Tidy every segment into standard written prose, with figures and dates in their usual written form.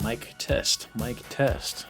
Mic test, mic test.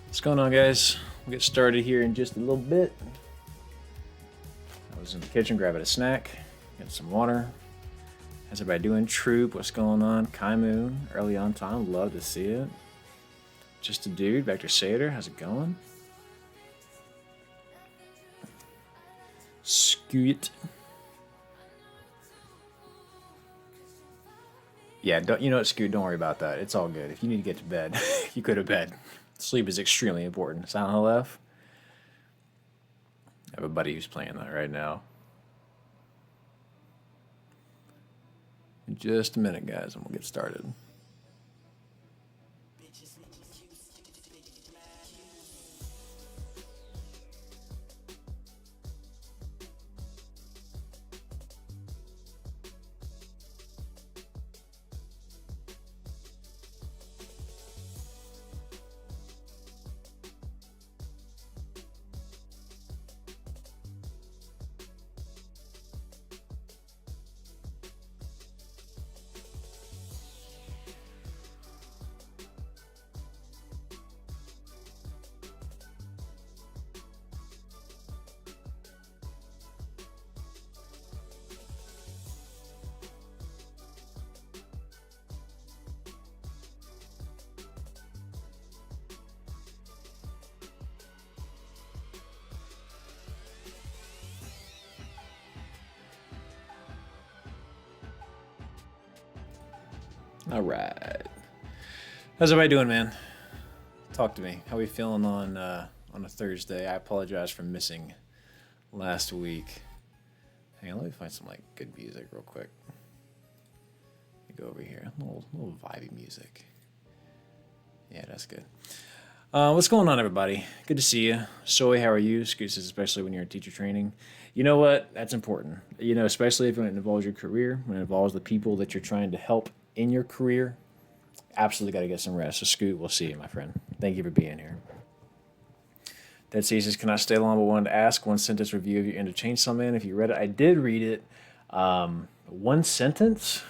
What's going on, guys? We'll get started here in just a little bit. I was in the kitchen grabbing a snack, getting some water. How's everybody doing? Troop, what's going on? Kai Moon, early on time, love to see it. Just a dude, Vector Sater, how's it going? Scoot. Yeah, don't, you know what, Scoot, don't worry about that. It's all good. If you need to get to bed, you go to bed. Sleep is extremely important. Silent Hill F. I have a buddy who's playing that right now. In just a minute, guys, and we'll get started. All right. How's everybody doing, man? Talk to me. How are we feeling on a Thursday? I apologize for missing last week. Hang on, let me find some like good music real quick. Let me go over here. A little vibey music. Yeah, that's good. What's going on, everybody? Good to see you. Soy, how are you? Excuses, especially when you're in teacher training. You know what? That's important. Especially if when it involves your career, when it involves the people that you're trying to help in your career. Absolutely got to get some rest. So, Scoot, we'll see you, my friend. Thank you for being here. Dead Sea says, cannot stay long, but wanted to ask one sentence review of your End of Chainsaw Man. If you read it, I did read it. One sentence.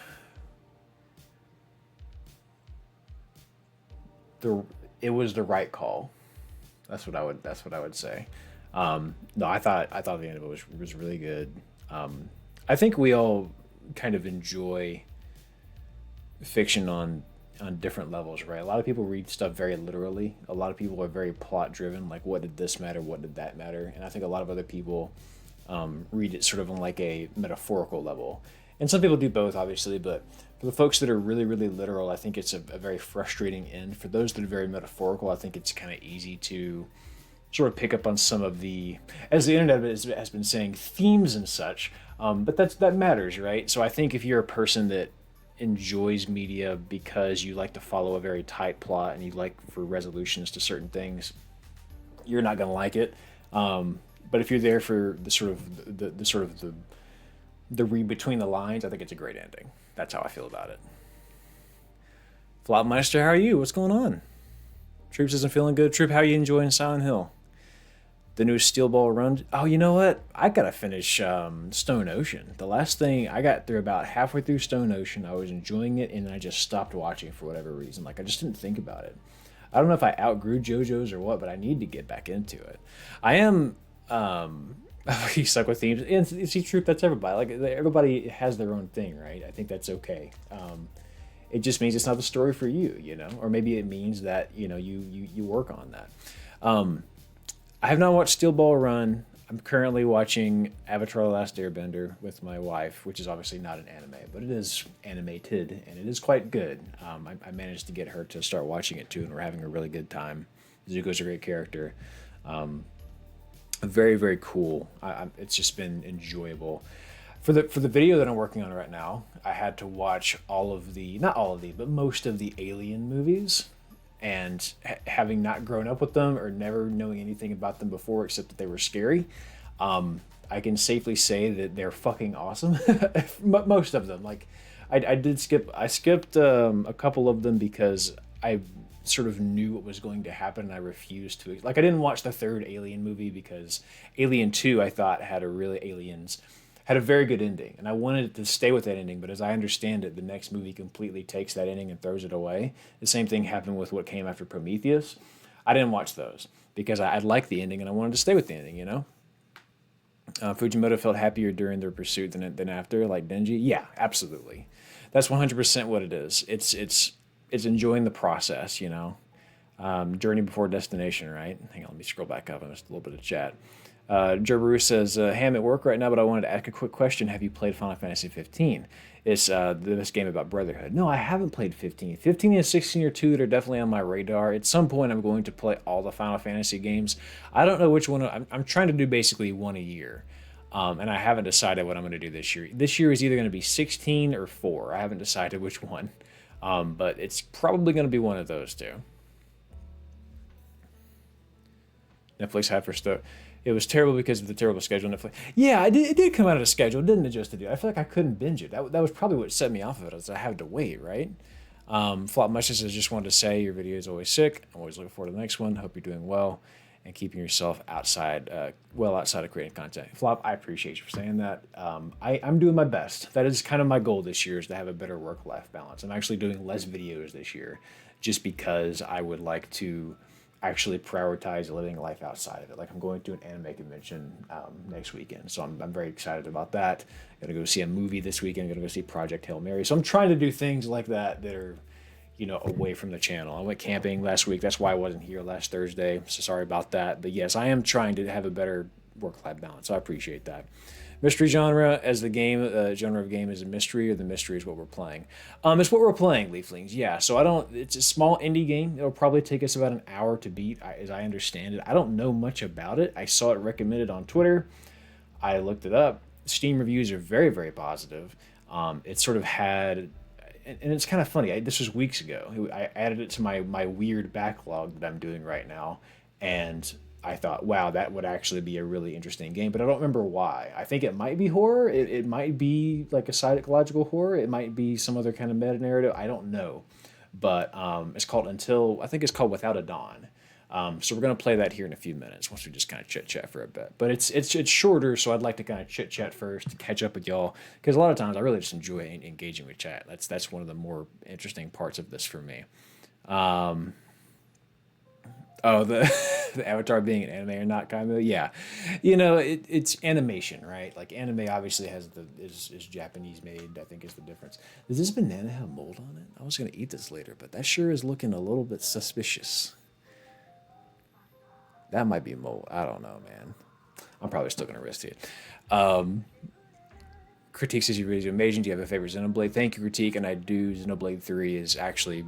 It was the right call. That's what I would. That's what I would say. No, I thought the end of it was really good. I think we all kind of enjoy fiction on different levels, right? A lot of people read stuff very literally. A lot of people are very plot driven, like what did this matter, what did that matter, and I think a lot of other people read it sort of on like a metaphorical level. And some people do both, obviously, but for the folks that are really, really literal, I think it's a very frustrating end. For those that are very metaphorical, I think it's kind of easy to sort of pick up on some of the, as the internet has been saying, themes and such. But that matters, right? So I think if you're a person that enjoys media because you like to follow a very tight plot and you like for resolutions to certain things, you're not going to like it. But if you're there for the read between the lines, I think it's a great ending. That's how I feel about it. Flopmeister, how are you? What's going on? Troops isn't feeling good. Troop, how are you enjoying Silent Hill? The new Steel Ball Run. Oh, you know what? I gotta finish Stone Ocean. The last thing I got through about halfway through Stone Ocean, I was enjoying it, and I just stopped watching for whatever reason. Like I just didn't think about it. I don't know if I outgrew JoJo's or what, but I need to get back into it. I am. You suck with themes. And see, Troop, that's everybody. Like everybody has their own thing, right? I think that's okay. It just means it's not the story for you, or maybe it means that you work on that. I have not watched Steel Ball Run. I'm currently watching Avatar: The Last Airbender with my wife, which is obviously not an anime, but it is animated and it is quite good. I managed to get her to start watching it too, and we're having a really good time. Zuko's a great character. Very, very cool. It's just been enjoyable. For the video that I'm working on right now, I had to watch not all of the, but most of the Alien movies. And having not grown up with them or never knowing anything about them before except that they were scary, I can safely say that they're fucking awesome. Most of them. Like, I skipped a couple of them because I sort of knew what was going to happen and I refused to. Like, I didn't watch the third Alien movie because Alien 2, I thought, had a very good ending, and I wanted it to stay with that ending, but as I understand it, the next movie completely takes that ending and throws it away. The same thing happened with what came after Prometheus. I didn't watch those because I liked the ending and I wanted to stay with the ending, Fujimoto felt happier during their pursuit than after, like Denji. Yeah, absolutely. That's 100% what it is. It's enjoying the process, journey before destination, right? Hang on, let me scroll back up and just a little bit of chat. Jerbaru says, Ham at work right now, but I wanted to ask a quick question. Have you played Final Fantasy 15? It's this game about brotherhood. No, I haven't played 15. 15 and 16 are two that are definitely on my radar. At some point, I'm going to play all the Final Fantasy games. I don't know which one. I'm trying to do basically one a year. And I haven't decided what I'm going to do this year. This year is either going to be 16 or 4. I haven't decided which one. But it's probably going to be one of those two. Netflix had for stuff. It was terrible because of the terrible schedule. Netflix. Yeah, it did come out of the schedule. It didn't adjust to do it. I feel like I couldn't binge it. That was probably what set me off of it, is I had to wait, right? Flop Much says, just wanted to say your video is always sick. I'm always looking forward to the next one. Hope you're doing well and keeping yourself outside of creating content. Flop, I appreciate you for saying that. I'm doing my best. That is kind of my goal this year, is to have a better work-life balance. I'm actually doing less videos this year just because I would like to actually prioritize living life outside of it. Like, I'm going to an anime convention next weekend, so I'm very excited about that. I'm gonna go see a movie this weekend. I'm gonna go see Project Hail Mary. So I'm trying to do things like that are, away from the channel. I went camping last week. That's why I wasn't here last Thursday. So sorry about that. But yes, I am trying to have a better work-life balance. So I appreciate that. Mystery genre, as the game genre of game is a mystery, or the mystery is what we're playing. It's what we're playing, Leaflings. Yeah. So it's a small indie game. It'll probably take us about an hour to beat, as I understand it. I don't know much about it. I saw it recommended on Twitter. I looked it up. Steam reviews are very, very positive. It sort of had and it's kind of funny. This was weeks ago. I added it to my weird backlog that I'm doing right now, and I thought, wow, that would actually be a really interesting game. But I don't remember why. I think it might be horror. It might be like a psychological horror. It might be some other kind of meta narrative. I don't know, but it's called Until. I think it's called Without a Dawn. So we're gonna play that here in a few minutes once we just kind of chit chat for a bit. But it's shorter, so I'd like to kind of chit chat first to catch up with y'all because a lot of times I really just enjoy engaging with chat. That's one of the more interesting parts of this for me. Oh, the Avatar being an anime or not kind of, yeah, it's animation, right? Like anime obviously is Japanese made. I think is the difference. Does this banana have mold on it? I was gonna eat this later, but that sure is looking a little bit suspicious. That might be mold. I don't know, man. I'm probably still gonna risk it. Critique says you really amazing. Do you have a favorite Xenoblade? Thank you, Critique, and I do. Xenoblade 3 is actually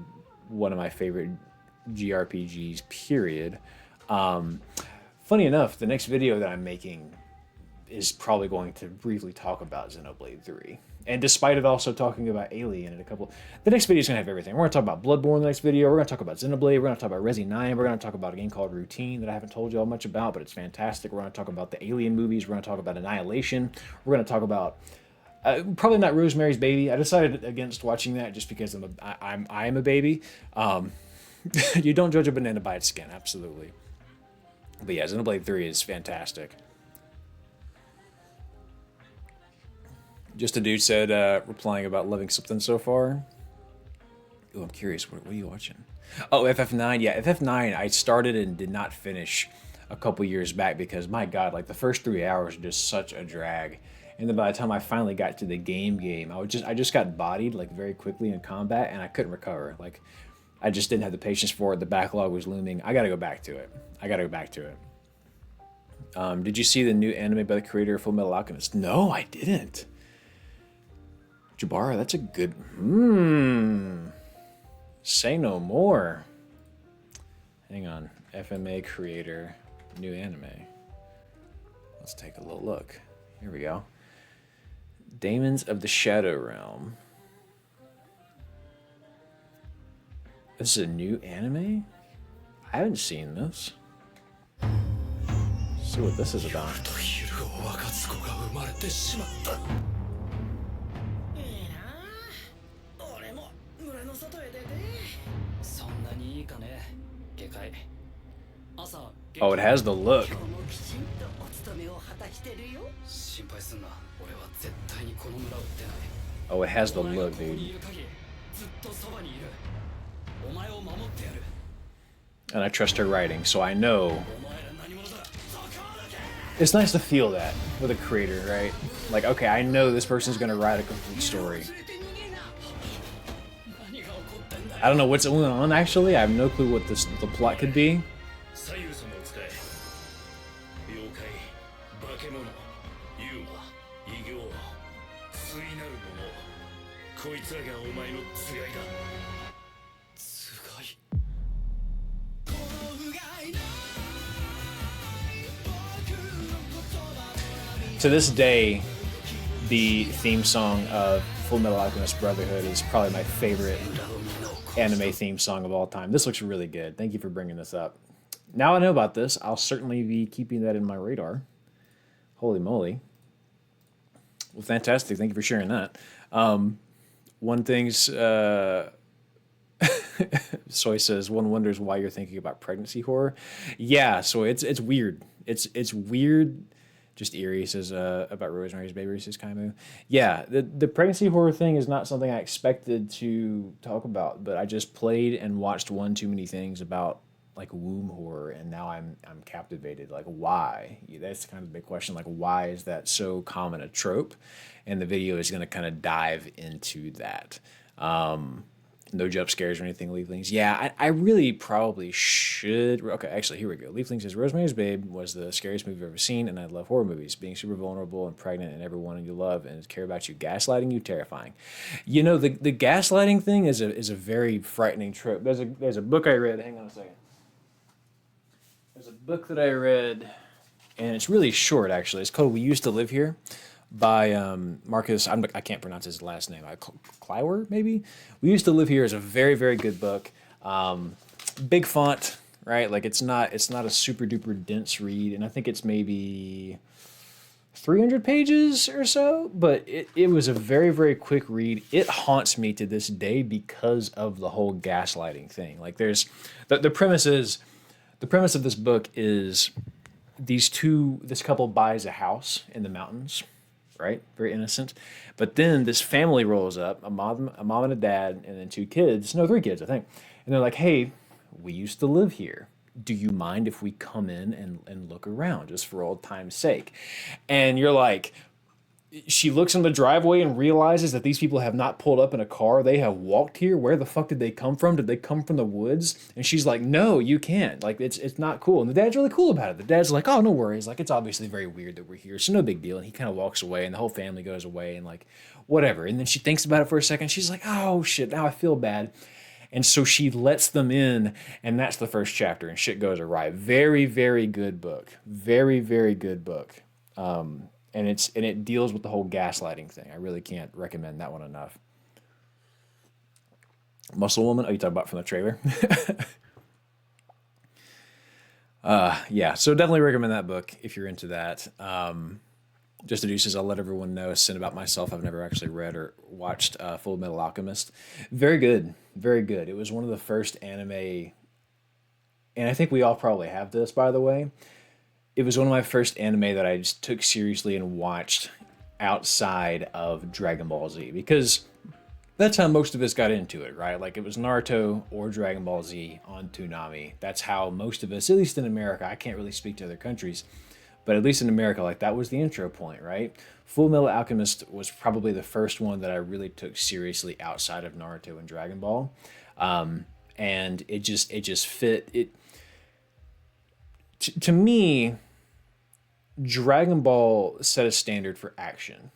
one of my favorite GRPGs, period. Funny enough, the next video that I'm making is probably going to briefly talk about Xenoblade 3. And despite it also talking about Alien and the next video is going to have everything. We're going to talk about Bloodborne in the next video. We're going to talk about Xenoblade. We're going to talk about Resi 9. We're going to talk about a game called Routine that I haven't told you all much about, but it's fantastic. We're going to talk about the Alien movies. We're going to talk about Annihilation. We're going to talk about probably not Rosemary's Baby. I decided against watching that just because I'm a baby. You don't judge a banana by its skin, absolutely. But yeah, Xenoblade 3 is fantastic. Just a dude said, replying about loving something so far. Oh, I'm curious, what are you watching? Oh, FF9, yeah, FF9 I started and did not finish a couple years back because, my God, like the first 3 hours are just such a drag. And then by the time I finally got to the game, I just got bodied like very quickly in combat and I couldn't recover. Like, I just didn't have the patience for it. The backlog was looming. I gotta go back to it. Did you see the new anime by the creator of Full Metal Alchemist? No, I didn't. Jabara, that's a good... Say no more. Hang on. FMA creator, new anime. Let's take a little look. Here we go. Daemons of the Shadow Realm. This is a new anime? I haven't seen this. Let's see what this is about. Oh, it has the look. Oh, it has the look, dude. And I trust her writing, so I know. It's nice to feel that with a creator, right? Like, okay, I know this person's gonna write a complete story. I don't know what's going on, actually. I have no clue what the plot could be. To this day, the theme song of Full Metal Alchemist Brotherhood is probably my favorite anime theme song of all time. This looks really good. Thank you for bringing this up. Now I know about this, I'll certainly be keeping that in my radar. Holy moly. Well, fantastic. Thank you for sharing that. One thing's... Soy says, one wonders why you're thinking about pregnancy horror. Yeah, so it's weird. It's weird... Just eerie says about Rosemary's Baby, says Kaimu. Yeah, the pregnancy horror thing is not something I expected to talk about, but I just played and watched one too many things about like womb horror, and now I'm captivated. Like, why? That's kind of the big question. Like, why is that so common a trope? And the video is going to kind of dive into that. No jump scares or anything, Leaflings. Yeah, I really probably should. Okay, actually, here we go. Leaflings says, Rosemary's Babe was the scariest movie I've ever seen, and I love horror movies. Being super vulnerable and pregnant and everyone you love and care about you, gaslighting you, terrifying. You know, the gaslighting thing is a very frightening trope. There's a book I read. Hang on a second. There's a book that I read, and it's really short, actually. It's called We Used to Live Here. by Marcus. I can't pronounce his last name. Clywer, maybe. We Used to Live Here is a very, very good book. Big font, right? Like it's not a super duper dense read, and I think it's maybe 300 pages or so, but it was a very, very quick read. It haunts me to this day because of the whole gaslighting thing. Like the premise is the premise of this book is this couple buys a house in the mountains, right? Very innocent. But then this family rolls up, a mom and a dad, and then two kids. No, three kids, I think. And they're like, hey, we used to live here. Do you mind if we come in and look around just for old time's sake? And you're like, she looks in the driveway and realizes that these people have not pulled up in a car. They have walked here. Where the fuck did they come from? Did they come from the woods? And she's like, no, you can't. Like, it's not cool. And the dad's really cool about it. The dad's like, oh, no worries. Like, it's obviously very weird that we're here. So no big deal. And he kind of walks away and the whole family goes away and like, whatever. And then she thinks about it for a second. She's like, oh shit, now I feel bad. And so she lets them in, and that's the first chapter, and shit goes awry. Very, very good book. Very, very good book. And it deals with the whole gaslighting thing. I really can't recommend that one enough. Muscle Woman. Oh, you talking about from the trailer? Yeah. So definitely recommend that book if you're into that. Just the deuces, I'll let everyone know. Sin about myself. I've never actually read or watched Full Metal Alchemist. Very good. Very good. It was one of the first anime, and I think we all probably have this, by the way. It was one of my first anime that I just took seriously and watched outside of Dragon Ball Z, because that's how most of us got into it, right? Like it was Naruto or Dragon Ball Z on Toonami. That's how most of us, at least in America, I can't really speak to other countries, but at least in America, like that was the intro point, right? Full Metal Alchemist was probably the first one that I really took seriously outside of Naruto and Dragon Ball, and it just fit it. To me, Dragon Ball set a standard for action.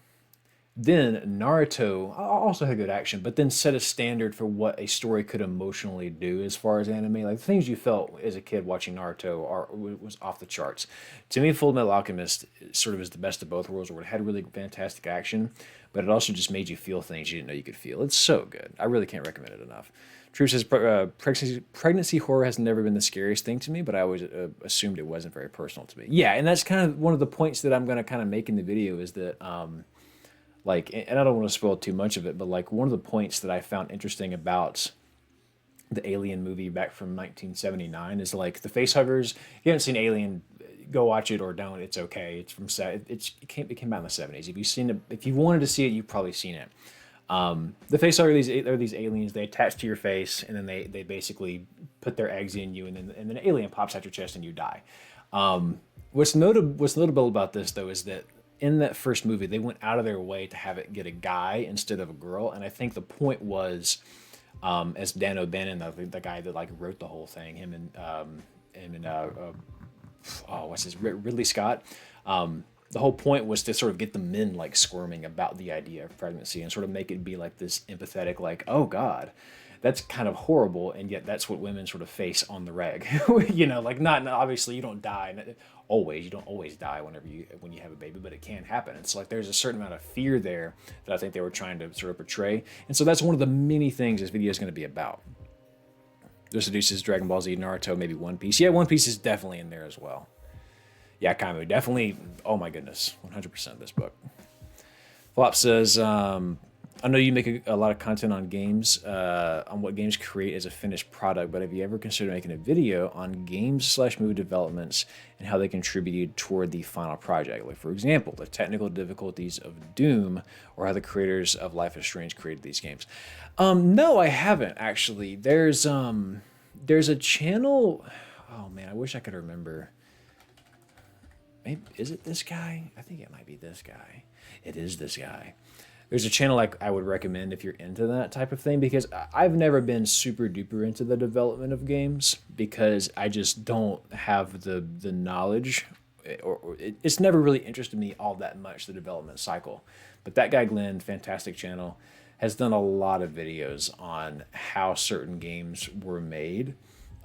Then Naruto also had good action, but then set a standard for what a story could emotionally do as far as anime. Like the things you felt as a kid watching Naruto was off the charts. To me, Full Metal Alchemist sort of is the best of both worlds, where it had really fantastic action, but it also just made you feel things you didn't know you could feel. It's so good. I really can't recommend it enough. True says pregnancy horror has never been the scariest thing to me, but I always assumed it wasn't very personal to me. Yeah, and that's kind of one of the points that I'm going to kind of make in the video is that. Like, and I don't want to spoil too much of it, but like one of the points that I found interesting about the Alien movie back from 1979 is like the facehuggers. If you haven't seen Alien, go watch it or don't. It's okay. It's from it came out in the 70s. If you've seen it, if you wanted to see it, you've probably seen it. The facehugger are these aliens. They attach to your face, and then they basically put their eggs in you, and then an alien pops out your chest and you die. What's notable about this though is that in that first movie, they went out of their way to have it get a guy instead of a girl, and I think the point was, as Dan O'Bannon, the guy that like wrote the whole thing, him and Ridley Scott. The whole point was to sort of get the men like squirming about the idea of pregnancy and sort of make it be like this empathetic, like, oh God, that's kind of horrible, and yet that's what women sort of face on the reg. Like not obviously you don't die always. You don't always die when you have a baby, but it can happen. It's like there's a certain amount of fear there that I think they were trying to sort of portray, and so that's one of the many things this video is going to be about. This seduces Dragon Ball Z, Naruto, maybe One Piece. Yeah, One Piece is definitely in there as well. Yeah, Kaimu, definitely. Oh my goodness, 100% this book. Flop says, I know you make a lot of content on games, on what games create as a finished product, but have you ever considered making a video on games/movie developments and how they contributed toward the final project? Like, for example, the technical difficulties of Doom or how the creators of Life is Strange created these games. No, I haven't actually. There's a channel. Oh man, I wish I could remember. Maybe, is it this guy? I think it might be this guy. It is this guy. There's a channel like I would recommend if you're into that type of thing, because I've never been super duper into the development of games because I just don't have the knowledge, or it's never really interested me all that much, the development cycle. But that guy Glenn, fantastic channel, has done a lot of videos on how certain games were made,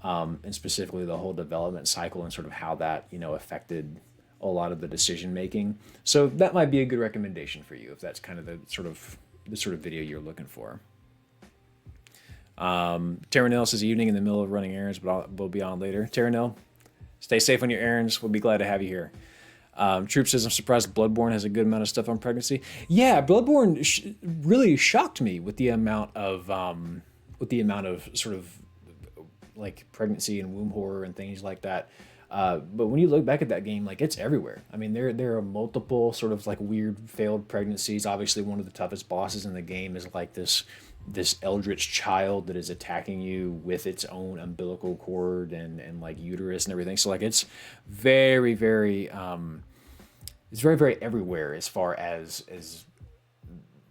and specifically the whole development cycle and sort of how that affected a lot of the decision making. So that might be a good recommendation for you if that's kind of the sort of video you're looking for. Terranil says evening in the middle of running errands, but we'll be on later. Terranil, stay safe on your errands. We'll be glad to have you here. Troop says, I'm surprised Bloodborne has a good amount of stuff on pregnancy. Yeah, Bloodborne really shocked me with the amount of sort of like pregnancy and womb horror and things like that. But when you look back at that game, like it's everywhere. I mean, there are multiple sort of like weird failed pregnancies. Obviously, one of the toughest bosses in the game is like this eldritch child that is attacking you with its own umbilical cord and like uterus and everything. So like it's very, very very everywhere as far as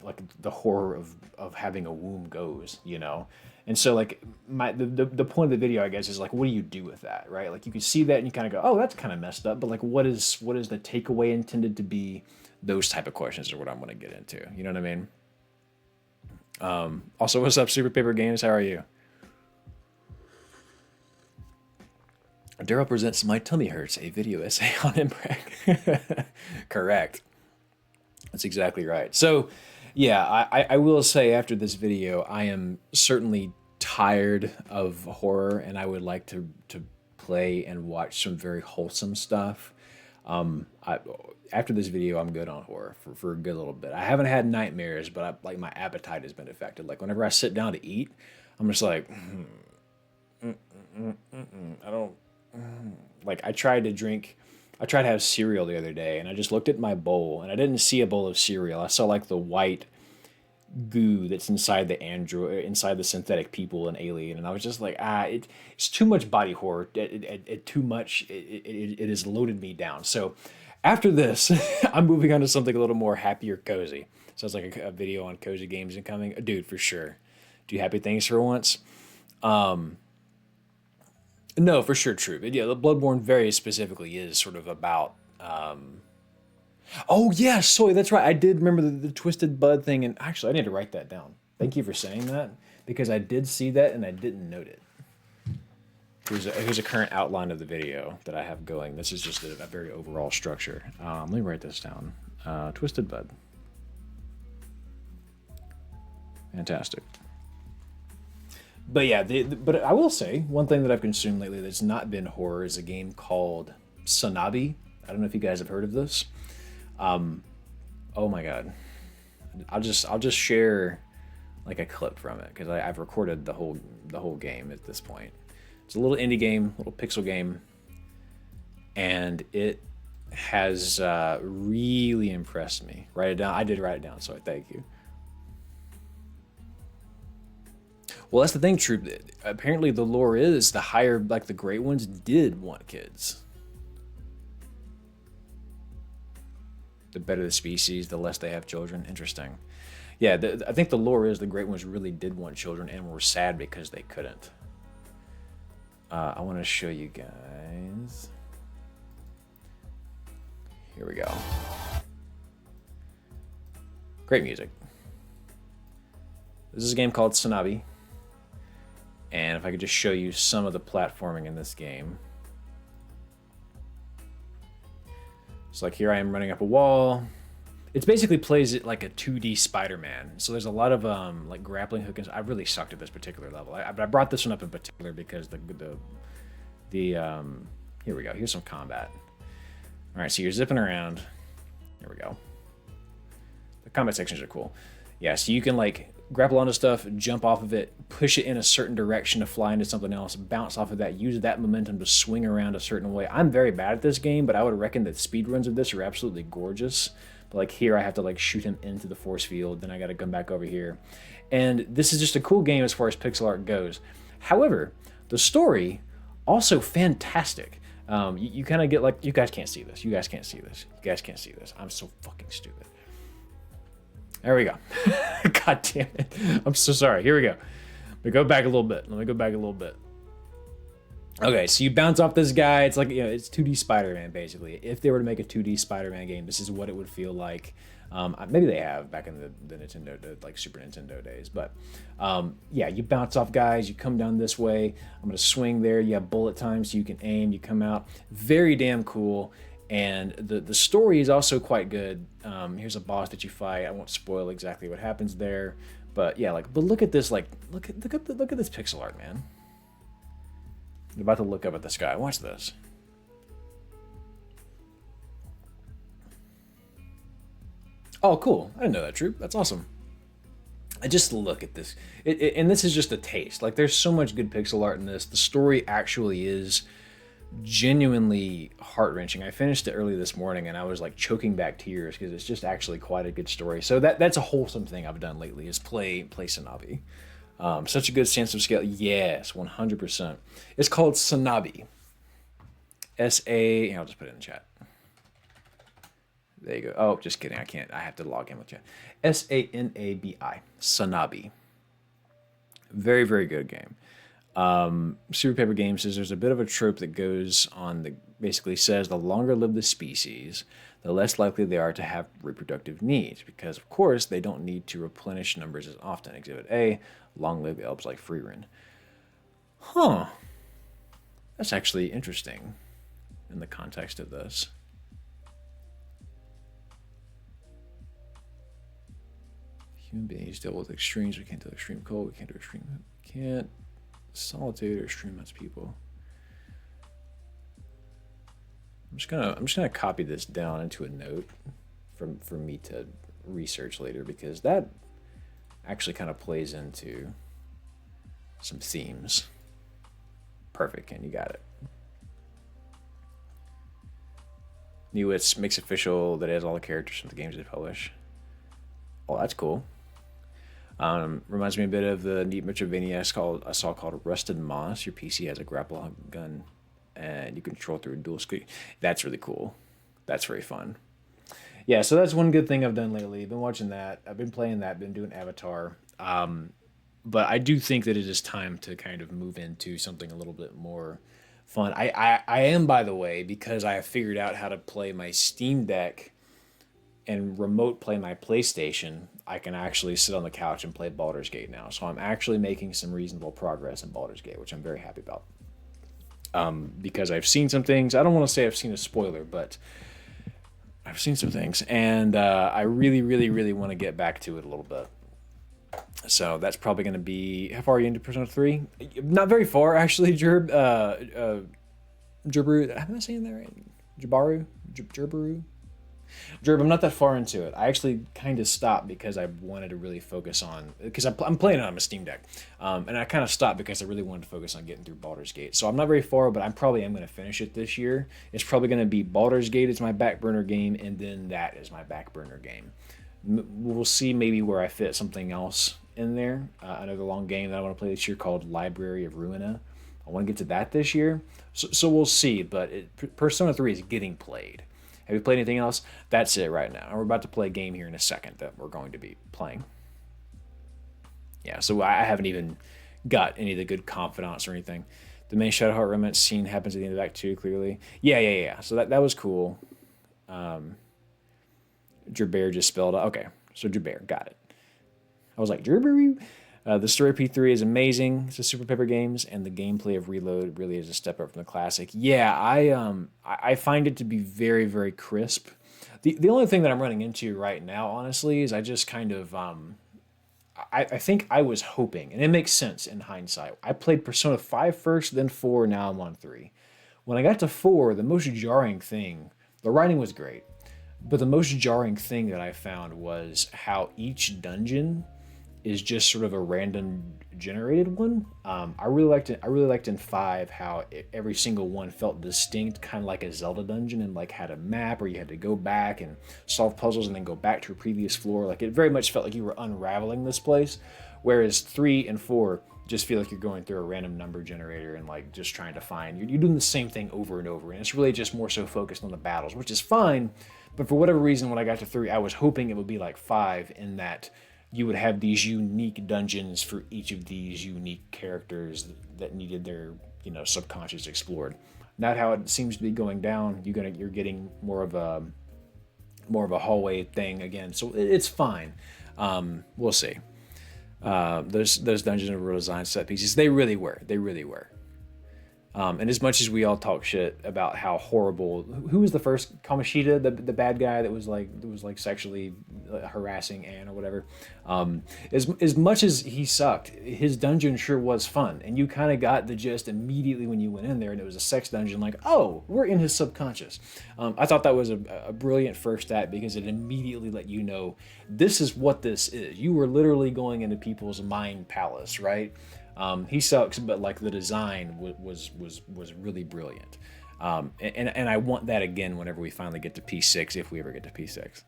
like the horror of having a womb goes, you know. And so like the point of the video, I guess, is like, what do you do with that, right? Like you can see that and you kind of go, oh, that's kind of messed up, but like what is the takeaway intended to be? Those type of questions are what I'm going to get into. You know what I mean? Also, what's up, Super Paper Games? How are you? Daryl presents My Tummy Hurts, a video essay on impreg. Correct. That's exactly right. So, yeah, I will say after this video, I am certainly tired of horror, and I would like to play and watch some very wholesome stuff. After this video, I'm good on horror for a good little bit. I haven't had nightmares, but like my appetite has been affected. Like whenever I sit down to eat, I'm just like, I don't. Like I tried to have cereal the other day, and I just looked at my bowl, and I didn't see a bowl of cereal. I saw like the white goo that's inside the synthetic people and Alien, and I was just like, it's too much body horror. Too much. It has loaded me down. So after this, I'm moving on to something a little more happier, cozy. Sounds like a video on cozy games incoming. Dude, for sure. Do happy things for once. No, for sure, true. But yeah, the Bloodborne very specifically is sort of about. Oh yeah, sorry, that's right. I did remember the Twisted Bud thing, and actually, I need to write that down. Thank you for saying that, because I did see that and I didn't note it. Here's a current outline of the video that I have going. This is just a very overall structure. Let me write this down. Twisted Bud. Fantastic. But yeah, but I will say, one thing that I've consumed lately that's not been horror is a game called Sonabi. I don't know if you guys have heard of this. Oh my god. I'll just share like a clip from it, because I've recorded the whole game at this point. It's a little indie game, little pixel game, and it has really impressed me. Write it down. I did write it down, so I thank you. Well, that's the thing, Troop. Apparently the lore is the higher, like the great ones did want kids. The better the species, the less they have children. Interesting. Yeah, I think the lore is the great ones really did want children and were sad because they couldn't. I want to show you guys. Here we go. Great music. This is a game called Sonabi. And if I could just show you some of the platforming in this game. So like here I am running up a wall. It basically plays it like a 2D Spider-Man. So there's a lot of like grappling hooks. I really sucked at this particular level. I brought this one up in particular because here we go. Here's some combat. All right, so you're zipping around. Here we go. The combat sections are cool. Yeah, so you can like grapple onto stuff, jump off of it, push it in a certain direction to fly into something else, bounce off of that, use that momentum to swing around a certain way. I'm very bad at this game, but I would reckon that speedruns of this are absolutely gorgeous. But like here, I have to like shoot him into the force field, then I got to come back over here. And this is just a cool game as far as pixel art goes. However, the story, also fantastic. You kind of get like, you guys can't see this. You guys can't see this. You guys can't see this. I'm so fucking stupid. There we go. God damn it. I'm so sorry. Here we go. Let me go back a little bit. Okay, so you bounce off this guy. It's like, you know, it's 2D Spider-Man, basically. If they were to make a 2D Spider-Man game, this is what it would feel like. Maybe they have back in the Nintendo, like Super Nintendo days. But yeah, you bounce off guys. You come down this way. I'm going to swing there. You have bullet time, so you can aim. You come out. Very damn cool. And the story is also quite good. Here's a boss that you fight. I won't spoil exactly what happens there, but yeah, but look at this, look at this pixel art, man. I'm about to look up at the sky. Watch this. Oh, cool. I didn't know that, Troop. That's awesome. I just look at this. And this is just a taste. Like, there's so much good pixel art in this. The story actually is genuinely heart-wrenching. I finished it early this morning, and I was, like, choking back tears because it's just actually quite a good story. So that's a wholesome thing I've done lately is play Sanabi. Such a good sense of scale. Yes, 100%. It's called Sanabi. I'll just put it in the chat. There you go. Oh, just kidding. I can't. I have to log in with you. Sanabi. Sanabi. Very, very good game. Super Paper Game says there's a bit of a trope that goes on that basically says the longer live the species, the less likely they are to have reproductive needs because, of course, they don't need to replenish numbers as often. Exhibit A, long live elves like Freerin. Huh. That's actually interesting in the context of this. Human beings deal with extremes. We can't do extreme cold. We can't do extreme. We can't solitude or extreme as people. I'm just gonna copy this down into a note for me to research later because that actually kind of plays into some themes. Perfect, Ken, you got it. Newitz makes official that it has all the characters from the games they publish. Oh, that's cool. Reminds me a bit of the neat Metroidvania I saw called Rusted Moss. Your PC has a grapple gun and you control through a dual screen. That's really cool. That's very fun. Yeah, so that's one good thing I've done lately. Been watching that. I've been playing that. Been doing Avatar. But I do think that it is time to kind of move into something a little bit more fun. I am, by the way, because I have figured out how to play my Steam Deck and remote play my PlayStation, I can actually sit on the couch and play Baldur's Gate now. So I'm actually making some reasonable progress in Baldur's Gate, which I'm very happy about. Because I've seen some things. I don't want to say I've seen a spoiler, but I've seen some things. And I really, really, really want to get back to it a little bit. So that's probably going to be... How far are you into Persona 3? Not very far, actually, Jerb. Jerbaru. Am I saying that right? Jerbaru? Jerbaru? Jerb, I'm not that far into it. I actually kind of stopped because I wanted to really focus on... Because I'm playing it on my Steam Deck. And I kind of stopped because I really wanted to focus on getting through Baldur's Gate. So I'm not very far, but I probably am going to finish it this year. It's probably going to be Baldur's Gate is my back burner game, and then that is my back burner game. We'll see maybe where I fit something else in there. Another long game that I want to play this year called Library of Ruina. I want to get to that this year. So we'll see, but Persona 3 is getting played. Have you played anything else? That's it right now. And we're about to play a game here in a second that we're going to be playing. Yeah, so I haven't even got any of the good confidants or anything. The main Shadowheart romance scene happens at the end of Act 2, clearly. Yeah. So that was cool. Gerber just spelled out. Okay, so Gerber, got it. I was like, Gerber? The story of P3 is amazing. It's a Super Paper Games, and the gameplay of Reload really is a step up from the classic. Yeah, I find it to be very, very crisp. The only thing that I'm running into right now, honestly, is I just kind of... I think I was hoping, and it makes sense in hindsight. I played Persona 5 first, then 4, now I'm on 3. When I got to 4, the most jarring thing... The writing was great, but the most jarring thing that I found was how each dungeon is just sort of a random generated one. I really liked in 5 how every single one felt distinct, kind of like a Zelda dungeon, and like had a map where you had to go back and solve puzzles and then go back to a previous floor. Like it very much felt like you were unraveling this place, whereas 3 and 4 just feel like you're going through a random number generator and like just trying to find, you're doing the same thing over and over, and it's really just more so focused on the battles, which is fine. But for whatever reason, when I got to 3, I was hoping it would be like 5 in that you would have these unique dungeons for each of these unique characters that needed their, subconscious explored. Not how it seems to be going down. You're getting more of a hallway thing again. So it's fine. We'll see. Those dungeons were designed set pieces. They really were. And as much as we all talk shit about how horrible, who was the first Kamoshida, the bad guy that was like sexually harassing Anne or whatever. As much as he sucked, his dungeon sure was fun, and you kind of got the gist immediately when you went in there, and it was a sex dungeon. Like, oh, we're in his subconscious. I thought that was a brilliant first act because it immediately let you know this is what this is. You were literally going into people's mind palace, right? He sucks, but like the design was really brilliant, and I want that again whenever we finally get to P6, if we ever get to P6.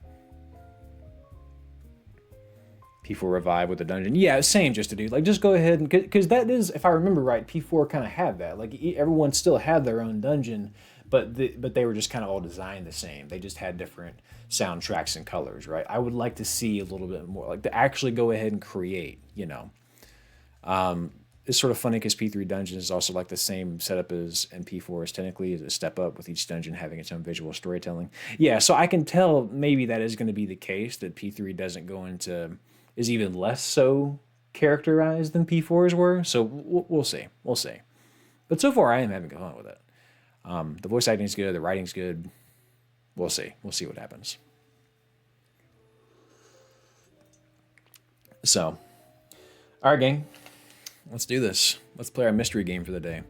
P4 revive with the dungeon, yeah, same, just to do like just go ahead and because that is, if I remember right, P4 kind of had that, like everyone still had their own dungeon, but they were just kind of all designed the same. They just had different soundtracks and colors, right? I would like to see a little bit more, like to actually go ahead and create, you know. It's sort of funny because P3 Dungeons is also like the same setup as, and P4 is technically a step up with each dungeon having its own visual storytelling. Yeah, so I can tell maybe that is going to be the case, that P3 doesn't go into, is even less so characterized than P4s were. So we'll see. We'll see. But so far I am having fun with it. The voice acting is good. The writing's good. We'll see. We'll see what happens. So, all right, gang. Let's do this. Let's play our mystery game for the day.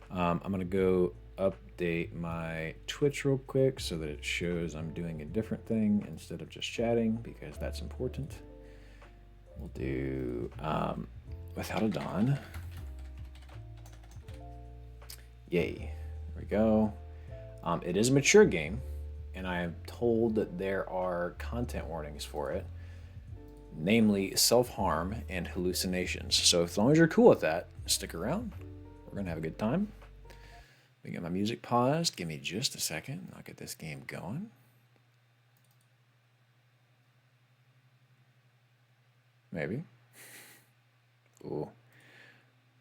I'm going to go update my Twitch real quick so that it shows I'm doing a different thing instead of just chatting, because that's important. We'll do Without a Dawn. Yay. There we go. It is a mature game, and I am told that there are content warnings for it, namely self-harm and hallucinations. So as long as you're cool with that, stick around. We're going to have a good time. Let me get my music paused. Give me just a second. I'll get this game going. Maybe. Ooh.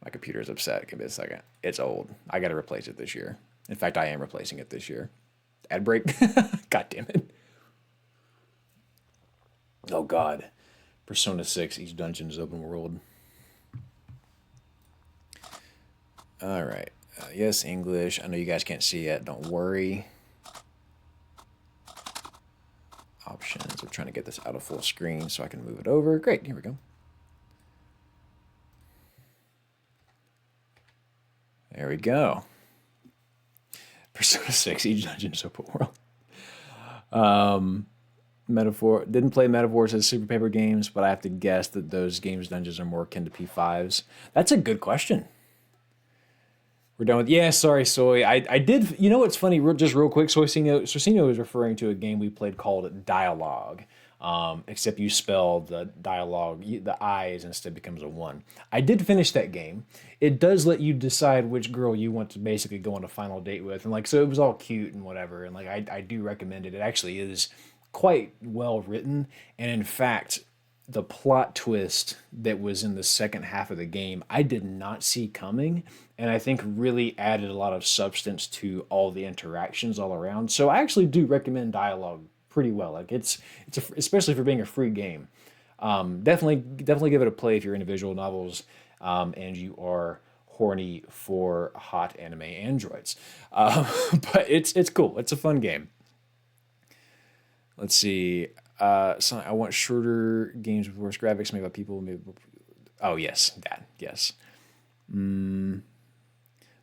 My computer's upset. Give me a second. It's old. I got to replace it this year. In fact, I am replacing it this year. Ad break. God damn it. Oh, God. Persona 6, each dungeon is open world. All right. Yes, English. I know you guys can't see yet. Don't worry. Options. I'm trying to get this out of full screen so I can move it over. Great. Here we go. There we go. Persona 6, each dungeon is open world. Metaphor didn't play Metaphors as Super Paper games, but I have to guess that those games dungeons are more akin to P5s. That's a good question. We're done with, yeah, sorry, Soy. I did, you know what's funny, just real quick, Sorcino was referring to a game we played called Dialogue, except you spell the dialogue, the I's instead becomes a 1. I did finish that game. It does let you decide which girl you want to basically go on a final date with, and like, so it was all cute and whatever, and like, I do recommend it. It actually is quite well written, and in fact, the plot twist that was in the second half of the game, I did not see coming, and I think really added a lot of substance to all the interactions all around. So I actually do recommend Dialogue pretty well. Like especially for being a free game. Definitely give it a play if you're into visual novels, and you are horny for hot anime androids. But it's cool. It's a fun game. Let's see. So I want shorter games with worse graphics made by people. Oh, yes. That. Yes. The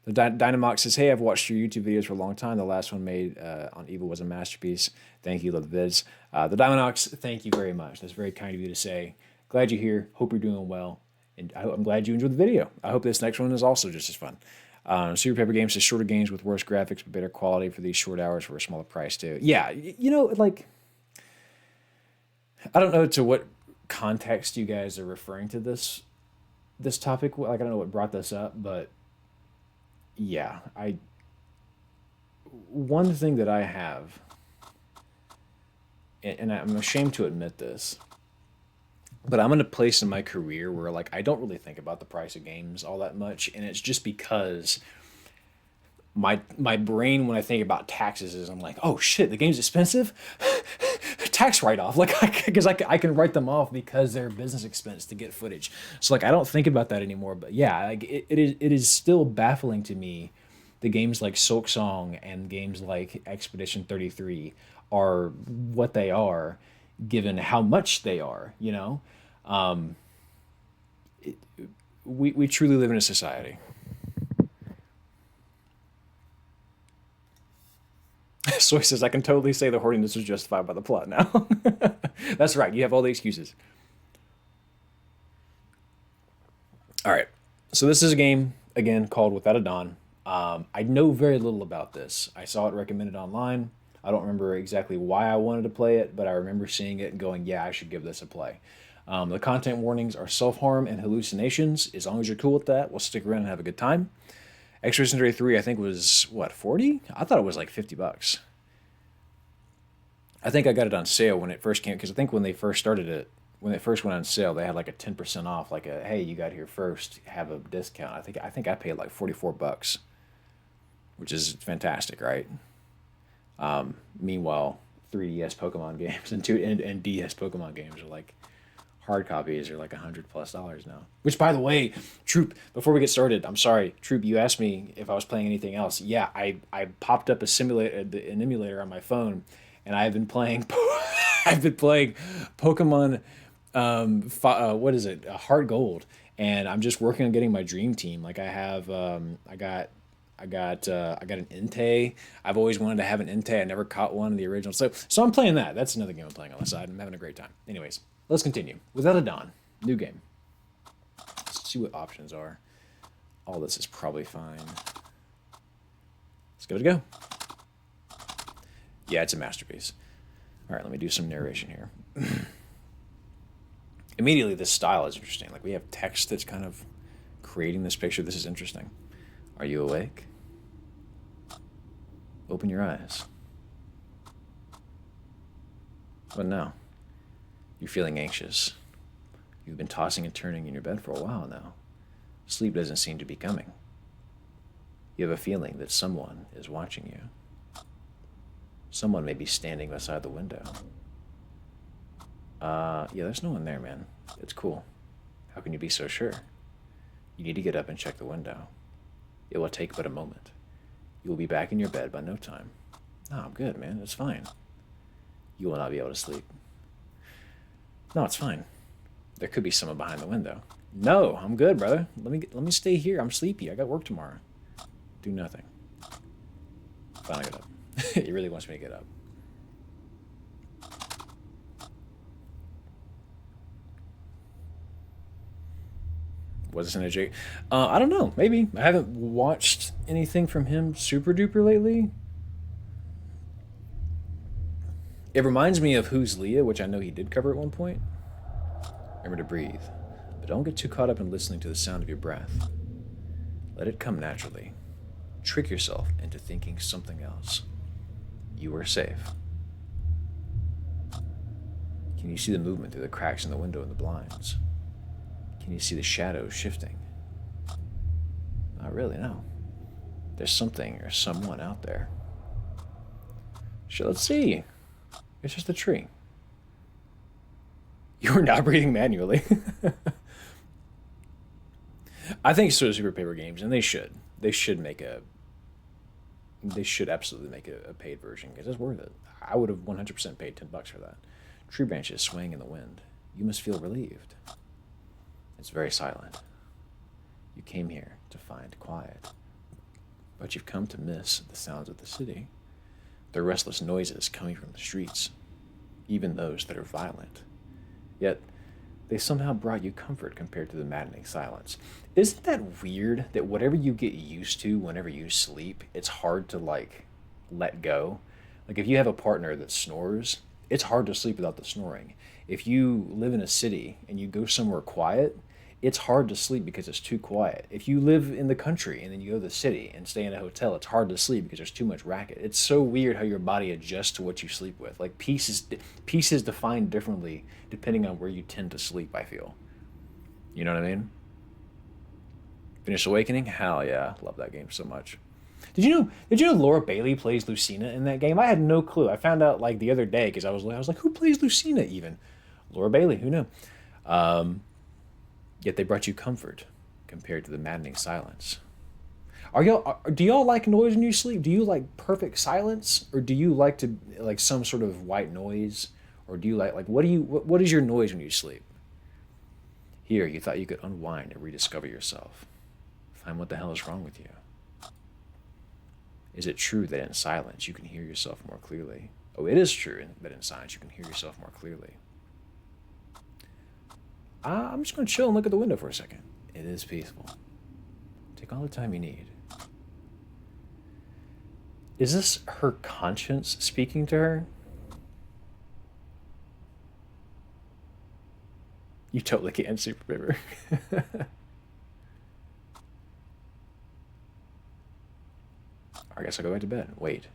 Dynamox says, hey, I've watched your YouTube videos for a long time. The last one made on Evil was a masterpiece. Thank you. Love the vids. The Dynamox, thank you very much. That's very kind of you to say. Glad you're here. Hope you're doing well. And I'm glad you enjoyed the video. I hope this next one is also just as fun. Super Paper Games says shorter games with worse graphics but better quality for these short hours for a smaller price too. Yeah, you know, like, I don't know to what context you guys are referring to this topic. Like, I don't know what brought this up, but yeah, one thing that I have, and I'm ashamed to admit this, but I'm in a place in my career where like I don't really think about the price of games all that much, and it's just because my brain when I think about taxes is I'm like, oh shit, the game's expensive. Tax write-off, like, because I can write them off because they're a business expense to get footage. So like I don't think about that anymore. But yeah, like it is still baffling to me the games like Silk Song and games like Expedition 33 are what they are, given how much they are. You know, we truly live in a society. Soy says, I can totally say the horniness was justified by the plot now. That's right. You have all the excuses. All right. So this is a game, again, called Without a Dawn. I know very little about this. I saw it recommended online. I don't remember exactly why I wanted to play it, but I remember seeing it and going, yeah, I should give this a play. The content warnings are self-harm and hallucinations. As long as you're cool with that, we'll stick around and have a good time. Extraordinary 3, I think, was, what, 40? I thought it was like $50. I think I got it on sale when it first came, because I think when they first started it, when it first went on sale, they had like a 10% off, like a, hey, you got here first, have a discount. I think I paid like $44, which is fantastic, right? Meanwhile, 3DS Pokemon games and DS Pokemon games are like, hard copies are like $100+ now. Which, by the way, Troop, before we get started, I'm sorry, Troop, you asked me if I was playing anything else. Yeah, I popped up an emulator on my phone, and I've been playing Pokemon. What is it? Heart Gold, and I'm just working on getting my dream team. Like I have, I got an Entei. I've always wanted to have an Entei. I never caught one in the original. So I'm playing that. That's another game I'm playing on the side. I'm having a great time. Anyways, let's continue. Without a Dawn, new game. Let's see what options are. All this is probably fine. Let's give it a go. Yeah, it's a masterpiece. All right, let me do some narration here. Immediately, this style is interesting. Like, we have text that's kind of creating this picture. This is interesting. Are you awake? Open your eyes. But no. You're feeling anxious. You've been tossing and turning in your bed for a while now. Sleep doesn't seem to be coming. You have a feeling that someone is watching you. Someone may be standing beside the window. Yeah, there's no one there, man. It's cool. How can you be so sure? You need to get up and check the window. It will take but a moment. You will be back in your bed by no time. No, I'm good, man. It's fine. You will not be able to sleep. No, it's fine. There could be someone behind the window. No, I'm good, brother. Let me stay here. I'm sleepy. I got work tomorrow. Do nothing. Finally get up. He really wants me to get up. Was this in a J? I don't know. Maybe. I haven't watched anything from him super duper lately. It reminds me of Who's Leah, which I know he did cover at one point. Remember to breathe, but don't get too caught up in listening to the sound of your breath. Let it come naturally. Trick yourself into thinking something else. You are safe. Can you see the movement through the cracks in the window and the blinds? Can you see the shadows shifting? Not really, no. There's something or someone out there. Sure, let's see. It's just a tree. You are not breathing manually. I think so. Super Paper Games, and they should. They should absolutely make a paid version because it's worth it. I would have 100% paid $10 for that. Tree branches swaying in the wind. You must feel relieved. It's very silent. You came here to find quiet, but you've come to miss the sounds of the city. The restless noises coming from the streets, even those that are violent. Yet, they somehow brought you comfort compared to the maddening silence. Isn't that weird that whatever you get used to whenever you sleep, it's hard to, like, let go? Like, if you have a partner that snores, it's hard to sleep without the snoring. If you live in a city and you go somewhere quiet, it's hard to sleep because it's too quiet. If you live in the country and then you go to the city and stay in a hotel, it's hard to sleep because there's too much racket. It's so weird how your body adjusts to what you sleep with. Like peace is defined differently depending on where you tend to sleep, I feel. You know what I mean? Finished Awakening? Hell yeah. Love that game so much. Did you know Laura Bailey plays Lucina in that game? I had no clue. I found out like the other day because I was like, who plays Lucina even? Laura Bailey, who knew? Yet they brought you comfort compared to the maddening silence. Do y'all like noise when you sleep? Do you like perfect silence, or do you like to like some sort of white noise, or do you like what is your noise when you sleep? Here, you thought you could unwind and rediscover yourself. Find what the hell is wrong with you. Is it true that in silence you can hear yourself more clearly? Oh, it is true that in silence you can hear yourself more clearly. I'm just going to chill and look at the window for a second. It is peaceful. Take all the time you need. Is this her conscience speaking to her? You totally can, Super River. I guess I'll go back to bed. Wait.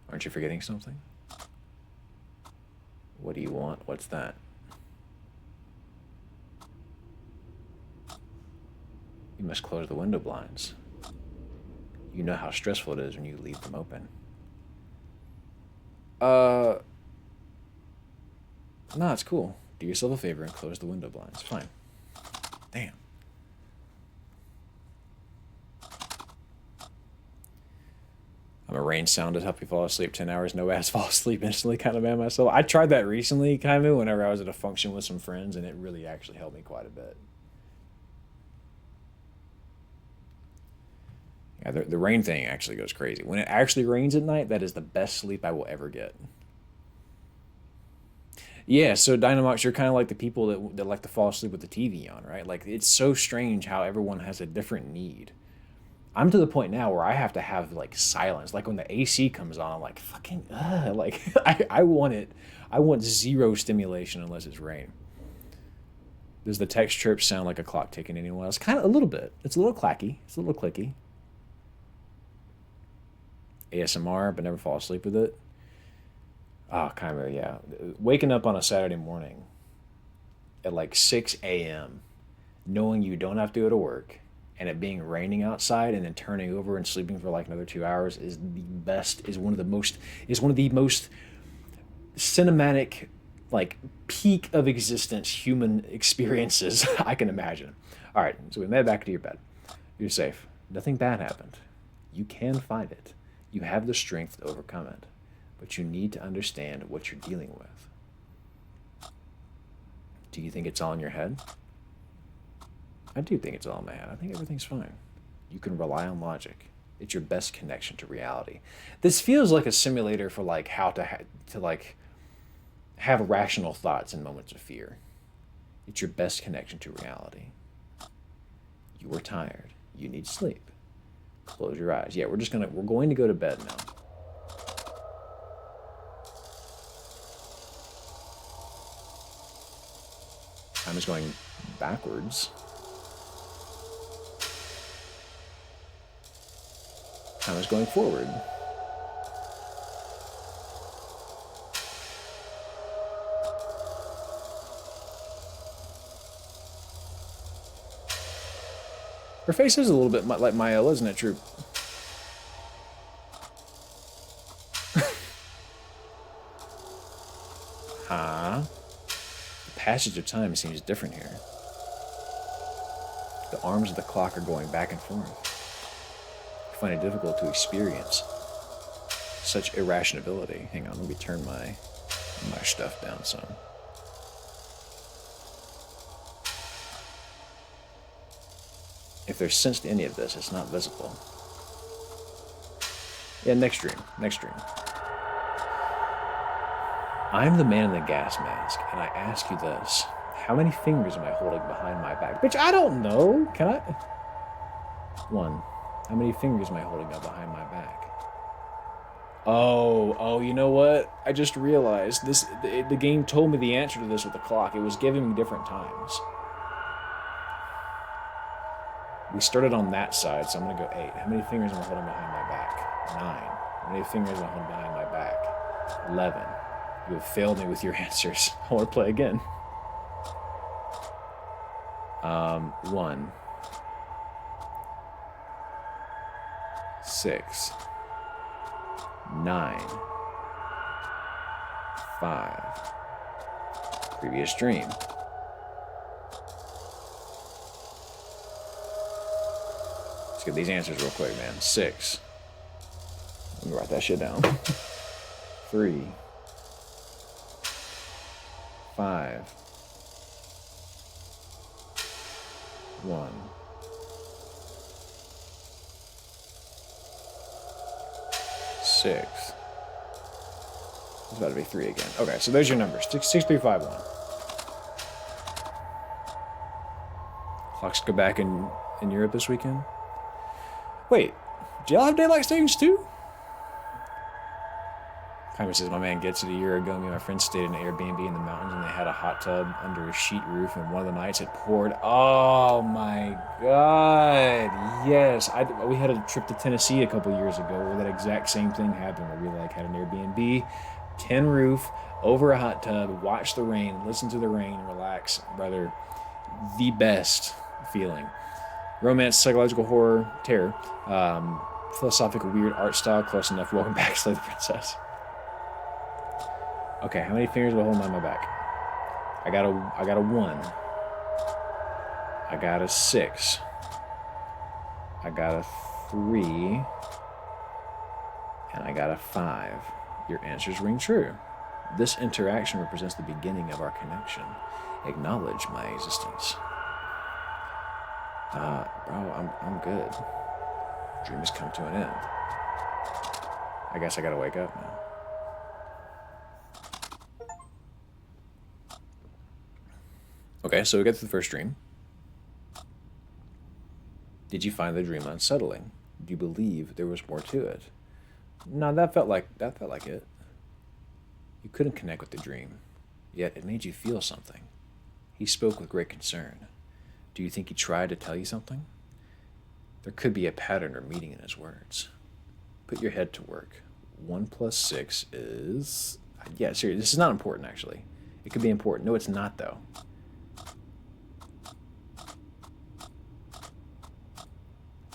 Aren't you forgetting something? What do you want? What's that? You must close the window blinds. You know how stressful it is when you leave them open. No, it's cool. Do yourself a favor and close the window blinds. Fine. Damn. I'm a rain sound to help you fall asleep 10 hours, no ass, fall asleep instantly kind of man myself. I tried that recently kind of whenever I was at a function with some friends, and it really actually helped me quite a bit. Yeah, the rain thing actually goes crazy. When it actually rains at night, that is the best sleep I will ever get. Yeah, so Dynamax, you're kind of like the people that like to fall asleep with the TV on, right? Like, it's so strange how everyone has a different need. I'm to the point now where I have to have, like, silence. Like, when the AC comes on, I'm like, fucking, like, I want it. I want zero stimulation unless it's rain. Does the text chirp sound like a clock ticking anyone else? Kind of, a little bit. It's a little clacky. It's a little clicky. ASMR, but never fall asleep with it. Ah, oh, kind of, yeah. Waking up on a Saturday morning at like 6 a.m., knowing you don't have to go to work, and it being raining outside, and then turning over and sleeping for like another 2 hours is the best, is one of the most cinematic, like, peak of existence human experiences I can imagine. All right, so we made it back to your bed. You're safe. Nothing bad happened. You can fight it. You have the strength to overcome it, but you need to understand what you're dealing with. Do you think it's all in your head? I do think it's all in my head. I think everything's fine. You can rely on logic. It's your best connection to reality. This feels like a simulator for like how to like have rational thoughts in moments of fear. It's your best connection to reality. You are tired. You need sleep. Close your eyes. Yeah, we're going to go to bed now. Time is going backwards. Time is going forward. Her face is a little bit like Mael, isn't it, Troop? Huh? The passage of time seems different here. The arms of the clock are going back and forth. I find it difficult to experience such irrationality. Hang on, let me turn my stuff down some. If there's sense to any of this, it's not visible. Yeah, next dream. I'm the man in the gas mask, and I ask you this. How many fingers am I holding behind my back? Bitch, I don't know. Can I? 1. How many fingers am I holding up behind my back? Oh, you know what? I just realized the game told me the answer to this with the clock. It was giving me different times. We started on that side, so I'm going to go 8. How many fingers am I holding behind my back? 9. How many fingers am I holding behind my back? 11. You have failed me with your answers. I want to play again. 1. 6. 9. 5. Previous dream. 2. Let's get these answers real quick, man. 6. Let me write that shit down. 3. 5. 1. 6. It's about to be 3 again. Okay, so there's your numbers. 6, 3, 5, 1. Clocks go back in Europe this weekend. Wait, do y'all have daylight savings too? Kymer says, my man gets it a year ago. Me and my friends stayed in an Airbnb in the mountains, and they had a hot tub under a sheet roof, and one of the nights it poured. Oh my God. Yes. We had a trip to Tennessee a couple years ago where that exact same thing happened, where we had an Airbnb, tin roof, over a hot tub, watch the rain, listen to the rain, relax, brother. The best feeling. Romance, psychological horror, terror, philosophical weird art style, close enough. Welcome back, Slay the Princess. Okay, how many fingers am I holding on my back? I got a 1. I got a 6. I got a 3. And I got a 5. Your answers ring true. This interaction represents the beginning of our connection. Acknowledge my existence. Bro, I'm good. Dream has come to an end. I guess I gotta wake up now. Okay, so we get to the first dream. Did you find the dream unsettling? Do you believe there was more to it? No, that felt like it. You couldn't connect with the dream, yet it made you feel something. He spoke with great concern. Do you think he tried to tell you something? There could be a pattern or meaning in his words. Put your head to work. 1 plus 6 is... Yeah, seriously, this is not important, actually. It could be important. No, it's not, though.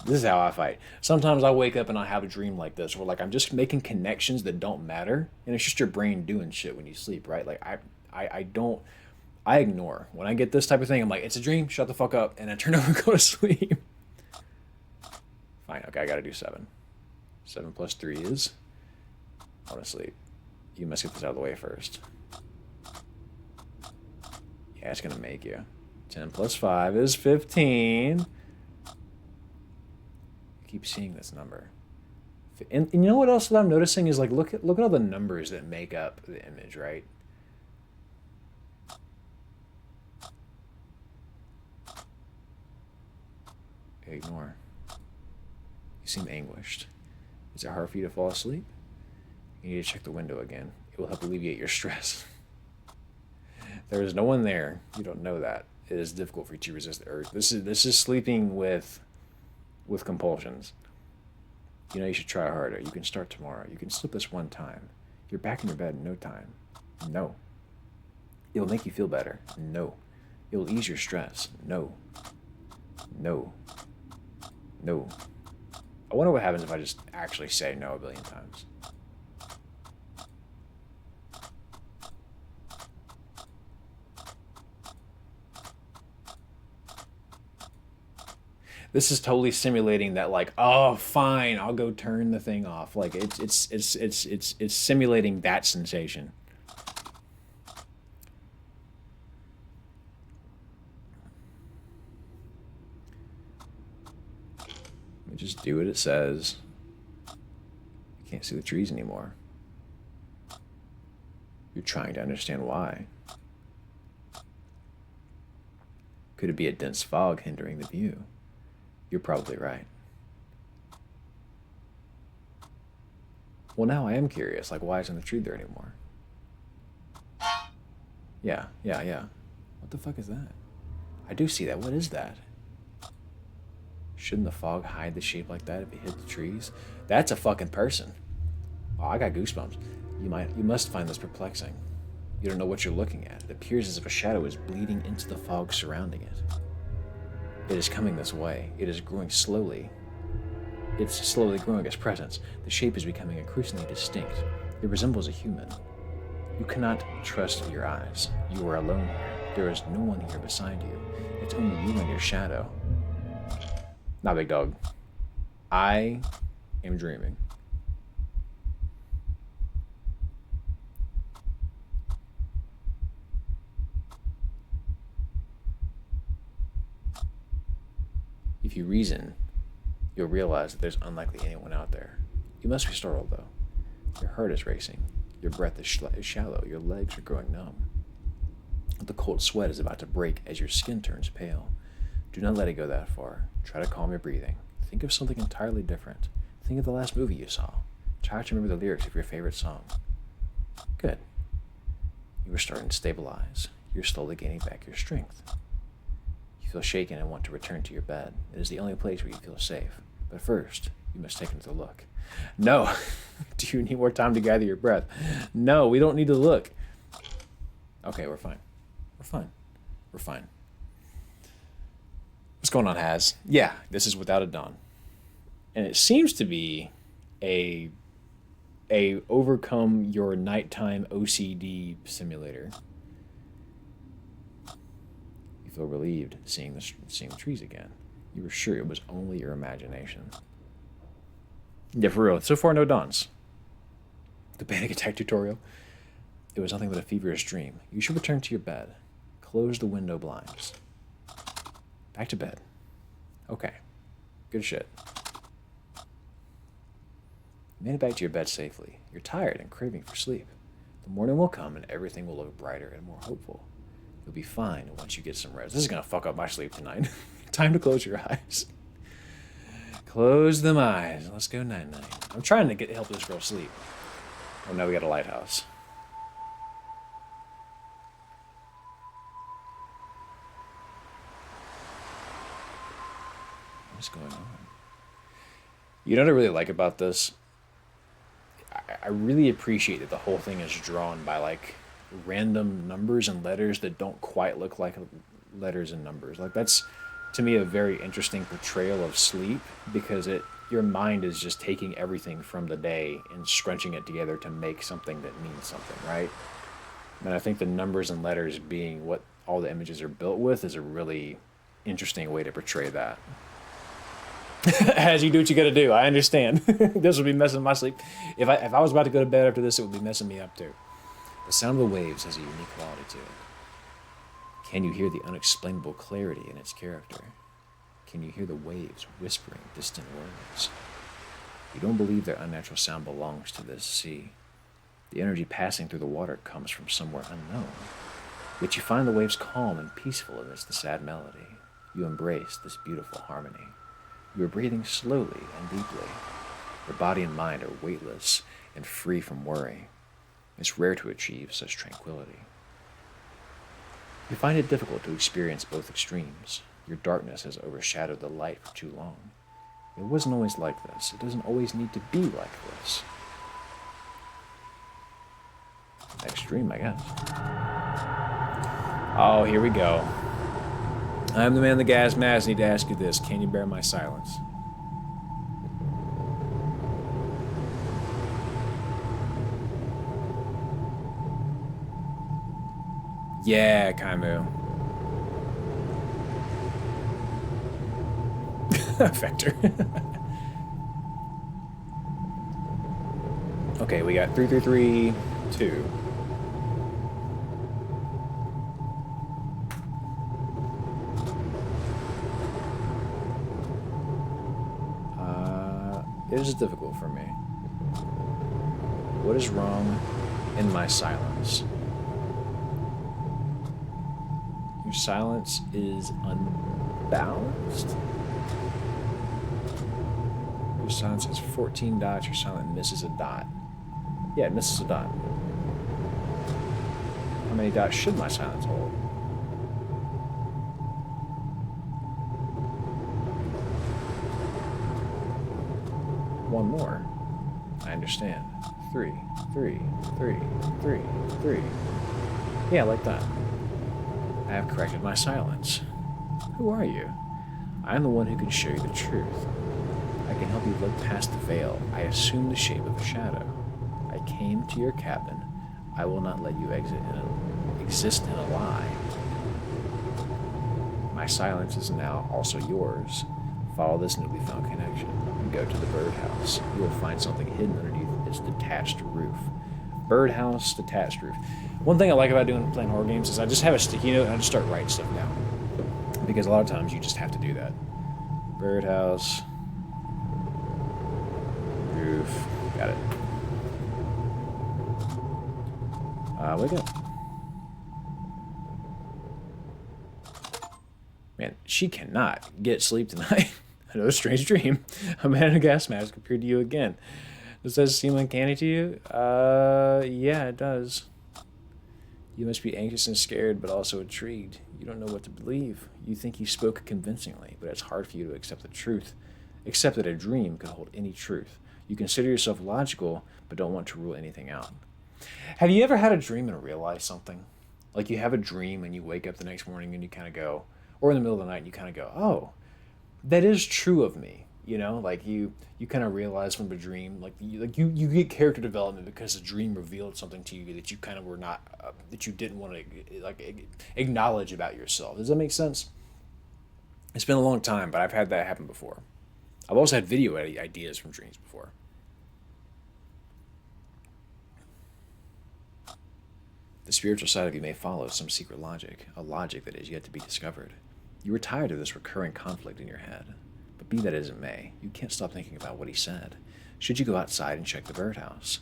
This is how I fight. Sometimes I wake up and I have a dream like this where like I'm just making connections that don't matter, and it's just your brain doing shit when you sleep, right? Like I ignore. When I get this type of thing, I'm like, it's a dream, shut the fuck up, and I turn over and go to sleep. Fine, okay, I gotta do 7. 7 plus 3 is... I want to sleep. You must get this out of the way first. Yeah, it's gonna make you. 10 plus 5 is 15. Keep seeing this number. And you know what else that I'm noticing is like look at all the numbers that make up the image, right? Ignore. You seem anguished. Is it hard for you to fall asleep? You need to check the window again. It will help alleviate your stress. There is no one there. You don't know that. It is difficult for you to resist the urge. This is sleeping with compulsions. You know, you should try harder. You can start tomorrow. You can slip this one time. You're back in your bed in no time. No. It'll make you feel better. No. It'll ease your stress. No. No. No. I wonder what happens if I just actually say no a billion times. This is totally simulating that, like, oh, fine, I'll go turn the thing off. Like, it's simulating that sensation. Let me just do what it says. You can't see the trees anymore. You're trying to understand why. Could it be a dense fog hindering the view? You're probably right. Well, now I am curious. Like, why isn't the tree there anymore? Yeah. What the fuck is that? I do see that. What is that? Shouldn't the fog hide the shape like that if it hit the trees? That's a fucking person. Oh, I got goosebumps. You must find this perplexing. You don't know what you're looking at. It appears as if a shadow is bleeding into the fog surrounding it. It is coming this way. It is growing slowly. It's slowly growing its presence. The shape is becoming increasingly distinct. It resembles a human. You cannot trust your eyes. You are alone here. There is no one here beside you. It's only you and your shadow. Nah, big dog. I am dreaming. If you reason, you'll realize that there's unlikely anyone out there. You must be startled, though. Your heart is racing. Your breath is shallow. Your legs are growing numb. The cold sweat is about to break as your skin turns pale. Do not let it go that far. Try to calm your breathing. Think of something entirely different. Think of the last movie you saw. Try to remember the lyrics of your favorite song. Good. You are starting to stabilize. You're slowly gaining back your strength. You feel shaken and want to return to your bed. It is the only place where you feel safe. But first, you must take another look. No. Do you need more time to gather your breath? No, we don't need to look. Okay, we're fine. We're fine. We're fine. What's going on, Haz? Yeah, this is Without a Dawn. And it seems to be a overcome your nighttime OCD simulator. You feel relieved seeing the trees again. You were sure it was only your imagination. Yeah, for real. So far, no dawns. The panic attack tutorial. It was nothing but a feverish dream. You should return to your bed. Close the window blinds. Back to bed. Okay. Good shit. You made it back to your bed safely. You're tired and craving for sleep. The morning will come and everything will look brighter and more hopeful. You'll be fine once you get some rest. This is going to fuck up my sleep tonight. Time to close your eyes. Close them eyes. Let's go night-night. I'm trying to help this girl sleep. Oh, now we got a lighthouse. What's going on? You know what I really like about this? I really appreciate that the whole thing is drawn by like random numbers and letters that don't quite look like letters and numbers. Like that's to me a very interesting portrayal of sleep because your mind is just taking everything from the day and scrunching it together to make something that means something, right? And I think the numbers and letters being what all the images are built with is a really interesting way to portray that. As you do what you gotta do. I understand. This would be messing my sleep. If I was about to go to bed after this, it would be messing me up too. The sound of the waves has a unique quality to it. Can you hear the unexplainable clarity in its character? Can you hear the waves whispering distant words? You don't believe their unnatural sound belongs to this sea. The energy passing through the water comes from somewhere unknown. Yet you find the waves calm and peaceful amidst the sad melody. You embrace this beautiful harmony. You are breathing slowly and deeply. Your body and mind are weightless and free from worry. It's rare to achieve such tranquility. You find it difficult to experience both extremes. Your darkness has overshadowed the light for too long. It wasn't always like this. It doesn't always need to be like this. Extreme, I guess. Oh, here we go. I'm the man in the gas mask. I need to ask you this. Can you bear my silence? Yeah, Kaimu. Vector. Okay, we got 3332. It is difficult for me. What is wrong in my silence? Your silence is unbalanced. Your silence has 14 dots. Your silence misses a dot. Yeah, it misses a dot. How many dots should my silence hold? One more. I understand. 3, 3, 3, 3, 3. Yeah, like that. I have corrected my silence. Who are you? I am the one who can show you the truth. I can help you look past the veil. I assume the shape of a shadow. I came to your cabin. I will not let you exist in a lie. My silence is now also yours. Follow this newly found connection. and go to the birdhouse. You will find something hidden underneath its detached roof. Birdhouse, detached roof. One thing I like about playing horror games is I just have a sticky note and I just start writing stuff down. Because a lot of times you just have to do that. Birdhouse, roof, got it. Wake up. Man, she cannot get sleep tonight. Another strange dream. A man in a gas mask appeared to you again. Does that seem uncanny to you? Yeah, it does. You must be anxious and scared, but also intrigued. You don't know what to believe. You think you spoke convincingly, but it's hard for you to accept the truth. Accept that a dream could hold any truth. You consider yourself logical, but don't want to rule anything out. Have you ever had a dream and realized something? Like you have a dream and you wake up the next morning and you kind of go, or in the middle of the night and you kind of go, oh, that is true of me. You know, like you kind of realize from the dream, like you get character development because the dream revealed something to you that you kind of were not, that you didn't want to like acknowledge about yourself. Does that make sense? It's been a long time, but I've had that happen before. I've also had video ideas from dreams before. The spiritual side of you may follow some secret logic, a logic that is yet to be discovered. You were tired of this recurring conflict in your head. But be that as it may, you can't stop thinking about what he said. Should you go outside and check the birdhouse?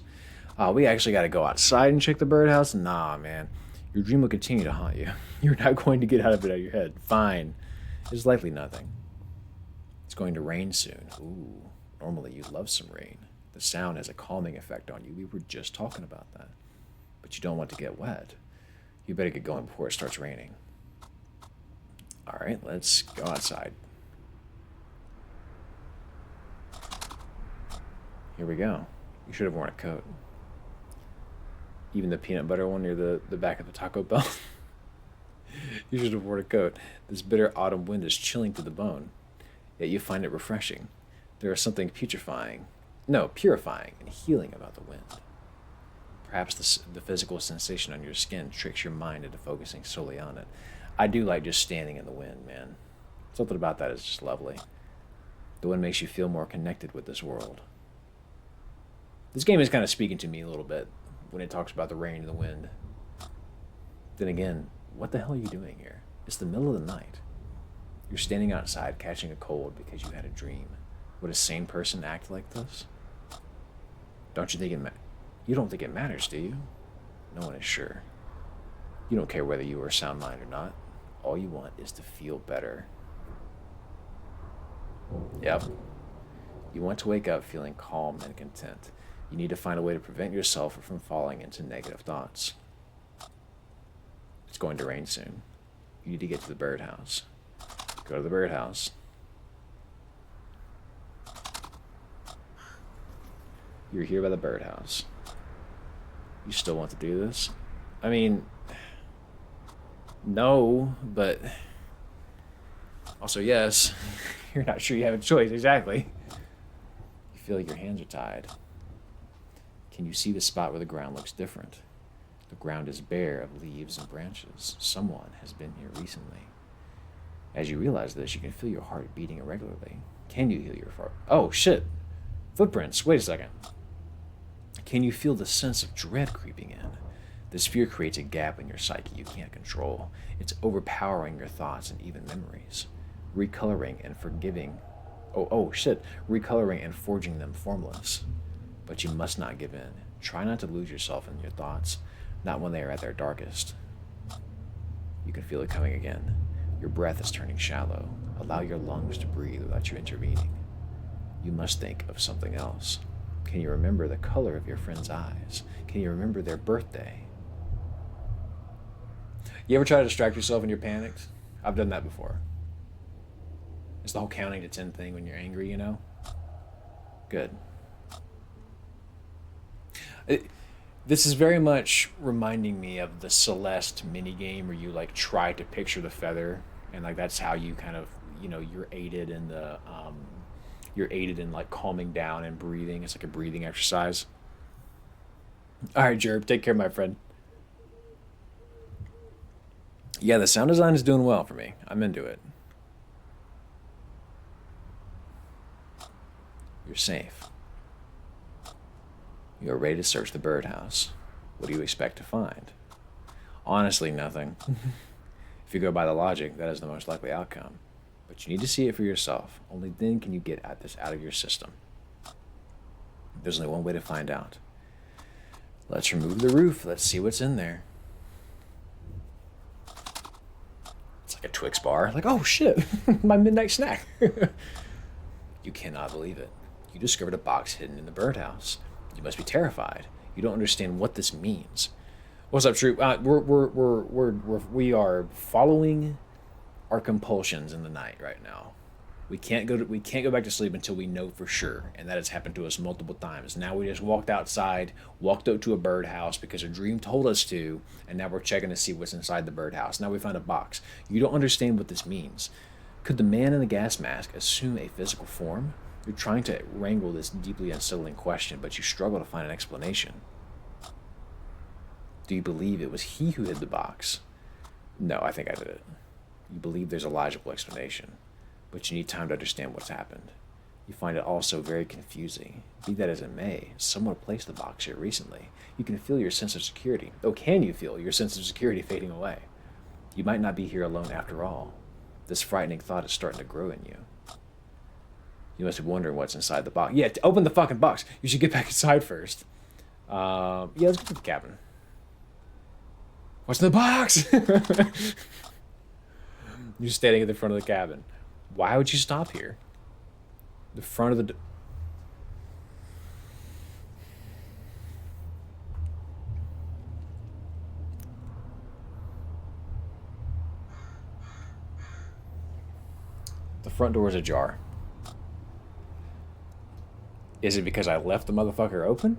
We actually got to go outside and check the birdhouse? Nah, man. Your dream will continue to haunt you. You're not going to get out of it out of your head. Fine. It's likely nothing. It's going to rain soon. Ooh, normally you love some rain. The sound has a calming effect on you. We were just talking about that. But you don't want to get wet. You better get going before it starts raining. All right, let's go outside. Here we go. You should have worn a coat. Even the peanut butter one near the back of the Taco Bell. You should have worn a coat. This bitter autumn wind is chilling to the bone, yet you find it refreshing. There is something purifying and healing about the wind. Perhaps the physical sensation on your skin tricks your mind into focusing solely on it. I do like just standing in the wind, man. Something about that is just lovely. The wind makes you feel more connected with this world. This game is kind of speaking to me a little bit when it talks about the rain and the wind. Then again, what the hell are you doing here? It's the middle of the night. You're standing outside catching a cold because you had a dream. Would a sane person act like this? Don't you think you don't think it matters, do you? No one is sure. You don't care whether you are sound mind or not. All you want is to feel better. Yep. You want to wake up feeling calm and content. You need to find a way to prevent yourself from falling into negative thoughts. It's going to rain soon. You need to get to the birdhouse. Go to the birdhouse. You're here by the birdhouse. You still want to do this? I mean, no, but also yes. You're not sure you have a choice, exactly. You feel like your hands are tied. Can you see the spot where the ground looks different? The ground is bare of leaves and branches. Someone has been here recently. As you realize this, you can feel your heart beating irregularly. Can you hear your heart? Oh, shit. Footprints. Wait a second. Can you feel the sense of dread creeping in? This fear creates a gap in your psyche you can't control. It's overpowering your thoughts and even memories, recoloring and forgiving. Recoloring and forging them formless. But you must not give in. Try not to lose yourself in your thoughts, not when they are at their darkest. You can feel it coming again. Your breath is turning shallow. Allow your lungs to breathe without you intervening. You must think of something else. Can you remember the color of your friend's eyes? Can you remember their birthday? You ever try to distract yourself when you're panicked? I've done that before. It's the whole counting to 10 thing when you're angry, you know? Good. This is very much reminding me of the Celeste minigame where you like try to picture the feather and like that's how you kind of, you know, you're aided in like calming down and breathing. It's like a breathing exercise. All right, Jerb, take care, my friend. Yeah, the sound design is doing well for me. I'm into it. You're safe. You are ready to search the birdhouse. What do you expect to find? Honestly, nothing. If you go by the logic, that is the most likely outcome. But you need to see it for yourself. Only then can you get this out of your system. There's only one way to find out. Let's remove the roof. Let's see what's in there. It's like a Twix bar. Like, oh shit, my midnight snack. You cannot believe it. You discovered a box hidden in the birdhouse. You must be terrified. You don't understand what this means. What's up, Troop? We are following our compulsions in the night right now. We can't go back to sleep until we know for sure, and that has happened to us multiple times. Now we just walked outside, walked up to a birdhouse because a dream told us to, and now we're checking to see what's inside the birdhouse. Now we found a box. You don't understand what this means. Could the man in the gas mask assume a physical form? You're trying to wrangle this deeply unsettling question, but you struggle to find an explanation. Do you believe it was he who hid the box? No, I think I did it. You believe there's a logical explanation, but you need time to understand what's happened. You find it also very confusing. Be that as it may, someone placed the box here recently. You can feel your sense of security. Oh, can you feel your sense of security fading away? You might not be here alone after all. This frightening thought is starting to grow in you. You must be wondering what's inside the box. Yeah, open the fucking box. You should get back inside first. Yeah, let's go to the cabin. What's in the box? You're standing at the front of the cabin. Why would you stop here? The front of the... The front door is ajar. Is it because I left the motherfucker open?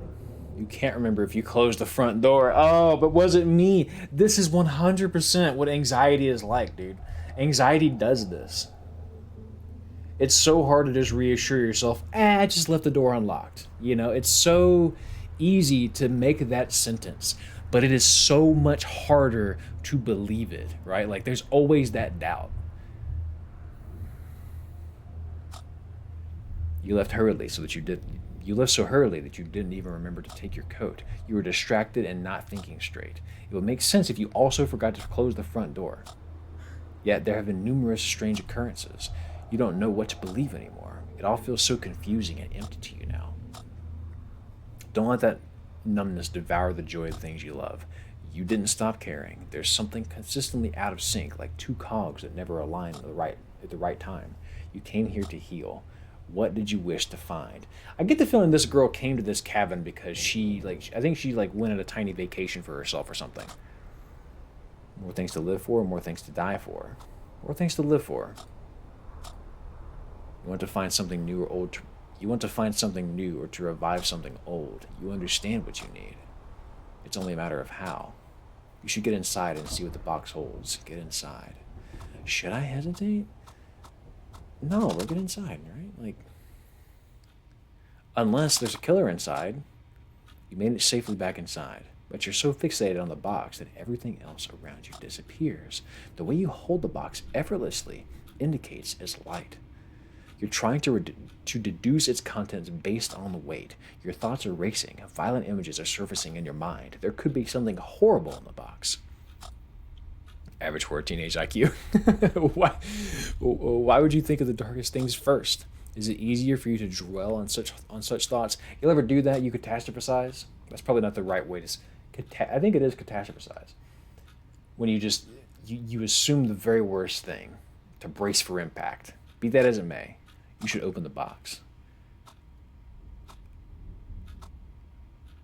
You can't remember if you closed the front door. Oh, but was it me? This is 100% what anxiety is like, dude. Anxiety does this. It's so hard to just reassure yourself, I just left the door unlocked. You know, it's so easy to make that sentence, but it is so much harder to believe it, right? Like, there's always that doubt. You left hurriedly so that you didn't. You left so hurriedly that you didn't even remember to take your coat. You were distracted and not thinking straight. It would make sense if you also forgot to close the front door. Yet there have been numerous strange occurrences. You don't know what to believe anymore. It all feels so confusing and empty to you now. Don't let that numbness devour the joy of things you love. You didn't stop caring. There's something consistently out of sync, like two cogs that never align at the right time. You came here to heal. What did you wish to find? I get the feeling this girl came to this cabin because I think she went on a tiny vacation for herself or something. More things to live for, more things to die for. More things to live for. You want to find something new or old. You want to find something new or to revive something old. You understand what you need. It's only a matter of how. You should get inside and see what the box holds. Get inside. Should I hesitate? No, we'll get inside, right? Like, unless there's a killer inside, you made it safely back inside. But you're so fixated on the box that everything else around you disappears. The way you hold the box effortlessly indicates its light. You're trying to deduce its contents based on the weight. Your thoughts are racing. Violent images are surfacing in your mind. There could be something horrible in the box. Average for a teenage IQ. Why would you think of the darkest things first? Is it easier for you to dwell on such thoughts? You'll ever do that? You catastrophize? That's probably not the right way to... I think it is catastrophize. When you just... You assume the very worst thing to brace for impact. Be that as it may, you should open the box.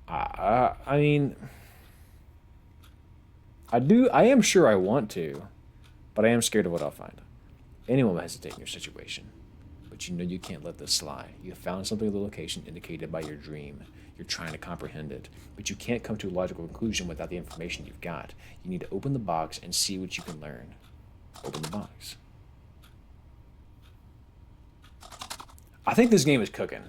I mean... I am sure I want to, but I am scared of what I'll find. Anyone will hesitate in your situation, but you know you can't let this slide. You have found something of the location indicated by your dream. You're trying to comprehend it, but you can't come to a logical conclusion without the information you've got. You need to open the box and see what you can learn. Open the box. I think this game is cooking.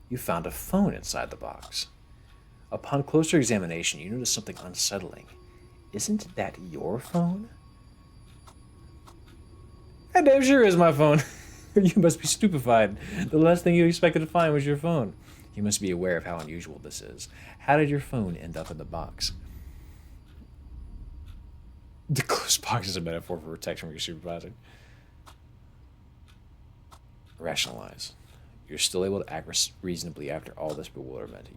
You found a phone inside the box. Upon closer examination, you notice something unsettling. Isn't that your phone? That damn sure is my phone. You must be stupefied. The last thing you expected to find was your phone. You must be aware of how unusual this is. How did your phone end up in the box? The closed box is a metaphor for protection from your supervisor. Rationalize. You're still able to act reasonably after all this bewilderment.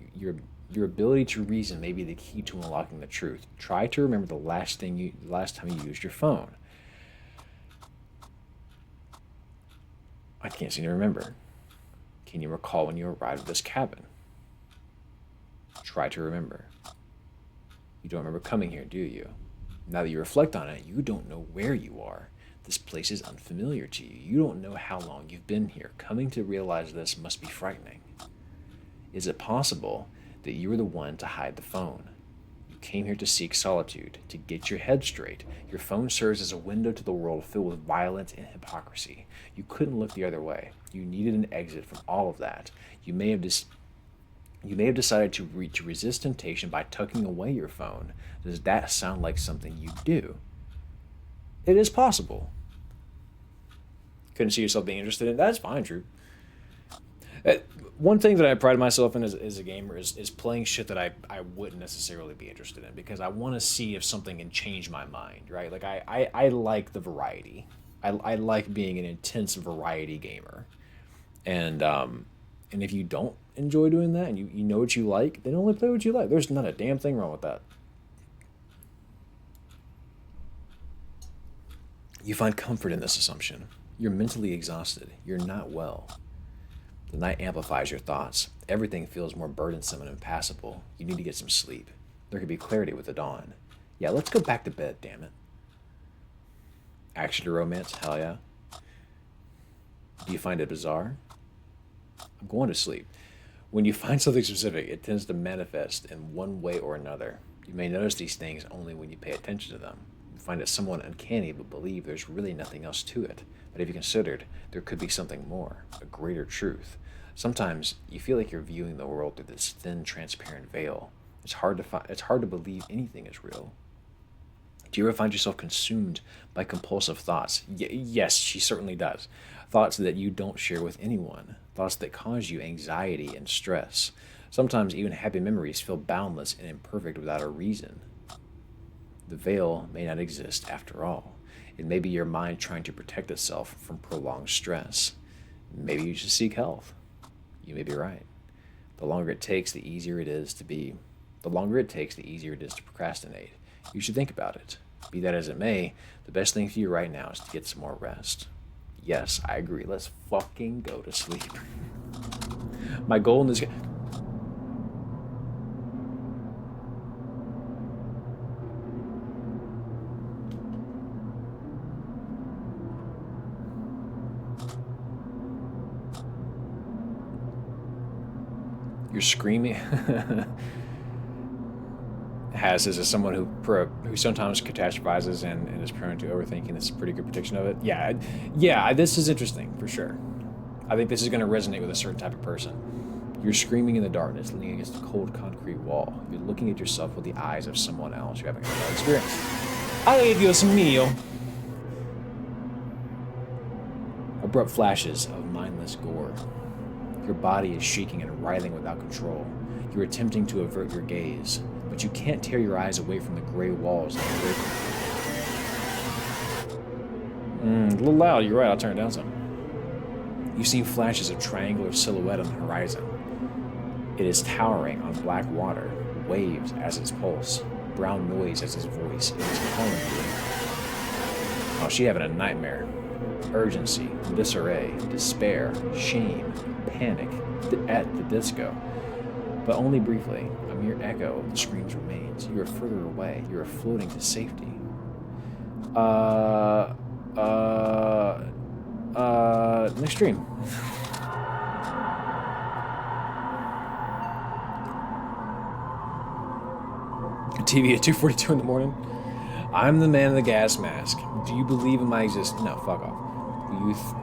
Your ability to reason may be the key to unlocking the truth. Try to remember the last time you used your phone. I can't seem to remember. Can you recall when you arrived at this cabin? Try to remember. You don't remember coming here, do you? Now that you reflect on it, you don't know where you are. This place is unfamiliar to you. You don't know how long you've been here. Coming to realize this must be frightening. Is it possible that you were the one to hide the phone? You came here to seek solitude, to get your head straight. Your phone serves as a window to the world filled with violence and hypocrisy. You couldn't look the other way. You needed an exit from all of that. You may have decided to resist temptation by tucking away your phone. Does that sound like something you do? It is possible. Couldn't see yourself being interested in? That's fine, Drew. One thing that I pride myself in as a gamer is playing shit that I wouldn't necessarily be interested in, because I want to see if something can change my mind, right? Like, I like the variety. I like being an intense variety gamer. And if you don't enjoy doing that and you know what you like, then only play what you like. There's not a damn thing wrong with that. You find comfort in this assumption. You're mentally exhausted. You're not well. The night amplifies your thoughts. Everything feels more burdensome and impassable. You need to get some sleep. There could be clarity with the dawn. Yeah, let's go back to bed, damn it. Action to romance? Hell yeah. Do you find it bizarre? I'm going to sleep. When you find something specific, it tends to manifest in one way or another. You may notice these things only when you pay attention to them. You find it somewhat uncanny, but believe there's really nothing else to it. But if you considered, there could be something more, a greater truth. Sometimes you feel like you're viewing the world through this thin, transparent veil. It's hard to believe anything is real. Do you ever find yourself consumed by compulsive thoughts? Yes, she certainly does. Thoughts that you don't share with anyone. Thoughts that cause you anxiety and stress. Sometimes even happy memories feel boundless and imperfect without a reason. The veil may not exist after all. It may be your mind trying to protect itself from prolonged stress. Maybe you should seek help. You may be right. The longer it takes, the easier it is to procrastinate. You should think about it. Be that as it may, the best thing for you right now is to get some more rest. Yes, I agree. Let's fucking go to sleep. My goal in this... You're screaming. Has this as someone who sometimes catastrophizes and is prone to overthinking. This is a pretty good prediction of it. Yeah. This is interesting for sure. I think this is going to resonate with a certain type of person. You're screaming in the darkness, leaning against a cold concrete wall. You're looking at yourself with the eyes of someone else. You're having a bad experience. Ay, Dios mío. Abrupt flashes of mindless gore. Your body is shaking and writhing without control. You're attempting to avert your gaze, but you can't tear your eyes away from the gray walls of the river. A little loud, you're right, I'll turn it down some. You've seen flashes of triangular silhouette on the horizon. It is towering on black water, waves as its pulse, brown noise as its voice. It is calling you. Oh, she having a nightmare. Urgency, disarray, despair, shame, panic, at the disco. But only briefly, a mere echo of the screams remains. You are further away. You are floating to safety. Next stream. TV at 2:42 in the morning. I'm the man in the gas mask. Do you believe in my existence? No, fuck off.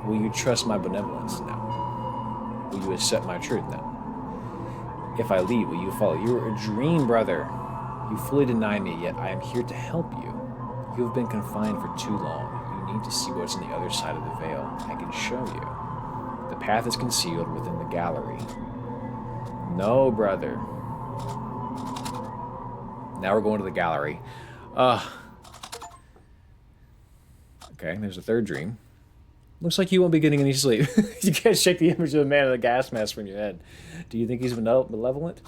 Will you trust my benevolence? No. Will you accept my truth? No. If I leave, will you follow? You're a dream, brother. You fully deny me, yet I am here to help you. You have been confined for too long. You need to see what's on the other side of the veil. I can show you. The path is concealed within the gallery. No, brother. Now we're going to the gallery. Okay, there's a third dream. Looks like you won't be getting any sleep. You can't shake the image of the man in the gas mask from your head. Do you think he's malevolent?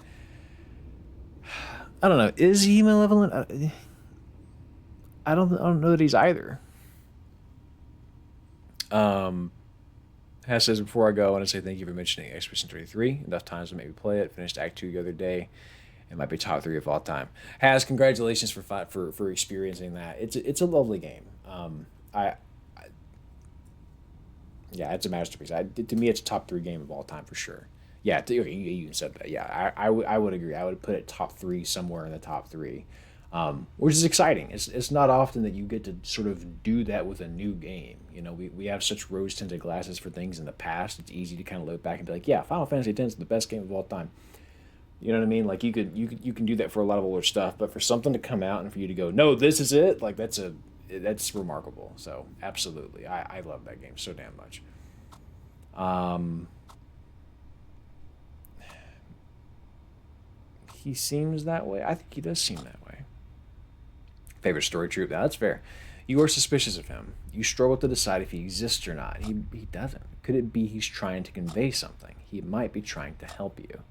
I don't know. Is he malevolent? I don't know that he's either. Has says, before I go, I want to say thank you for mentioning Expedition 33. Enough times to make me play it. Finished Act 2 the other day. It might be top 3 of all time. Has, congratulations for experiencing that. It's a lovely game. Yeah, it's a masterpiece. To me, it's a top 3 game of all time for sure. Yeah, you even said that. Yeah, I would agree. I would put it top 3 somewhere in the top 3, which is exciting. It's not often that you get to sort of do that with a new game. You know, we have such rose-tinted glasses for things in the past. It's easy to kind of look back and be like, yeah, Final Fantasy X is the best game of all time. You know what I mean? Like you can do that for a lot of older stuff, but for something to come out and for you to go, no, this is it. Like that's remarkable. So absolutely, I love that game so damn much. He seems that way. I think he does seem that way. Favorite story trope? Now that's fair. You are suspicious of him. You struggle to decide if he exists or not. He doesn't. Could it be he's trying to convey something? He might be trying to help you.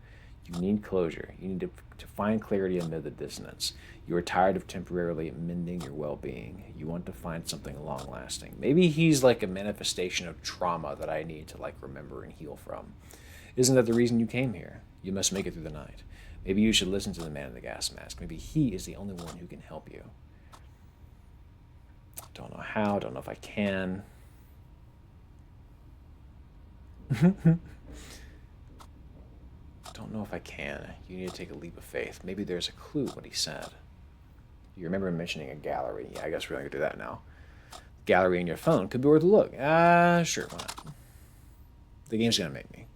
You need closure. You need to find clarity amid the dissonance. You are tired of temporarily mending your well-being. You want to find something long-lasting. Maybe he's like a manifestation of trauma that I need to like remember and heal from. Isn't that the reason you came here? You must make it through the night. Maybe you should listen to the man in the gas mask. Maybe he is the only one who can help you. Don't know how. Don't know if I can. Don't know if I can. You need to take a leap of faith. Maybe there's a clue what he said. You remember mentioning a gallery. Yeah, I guess we're going to do that now. Gallery in your phone could be worth a look. Sure, why not? The game's going to make me.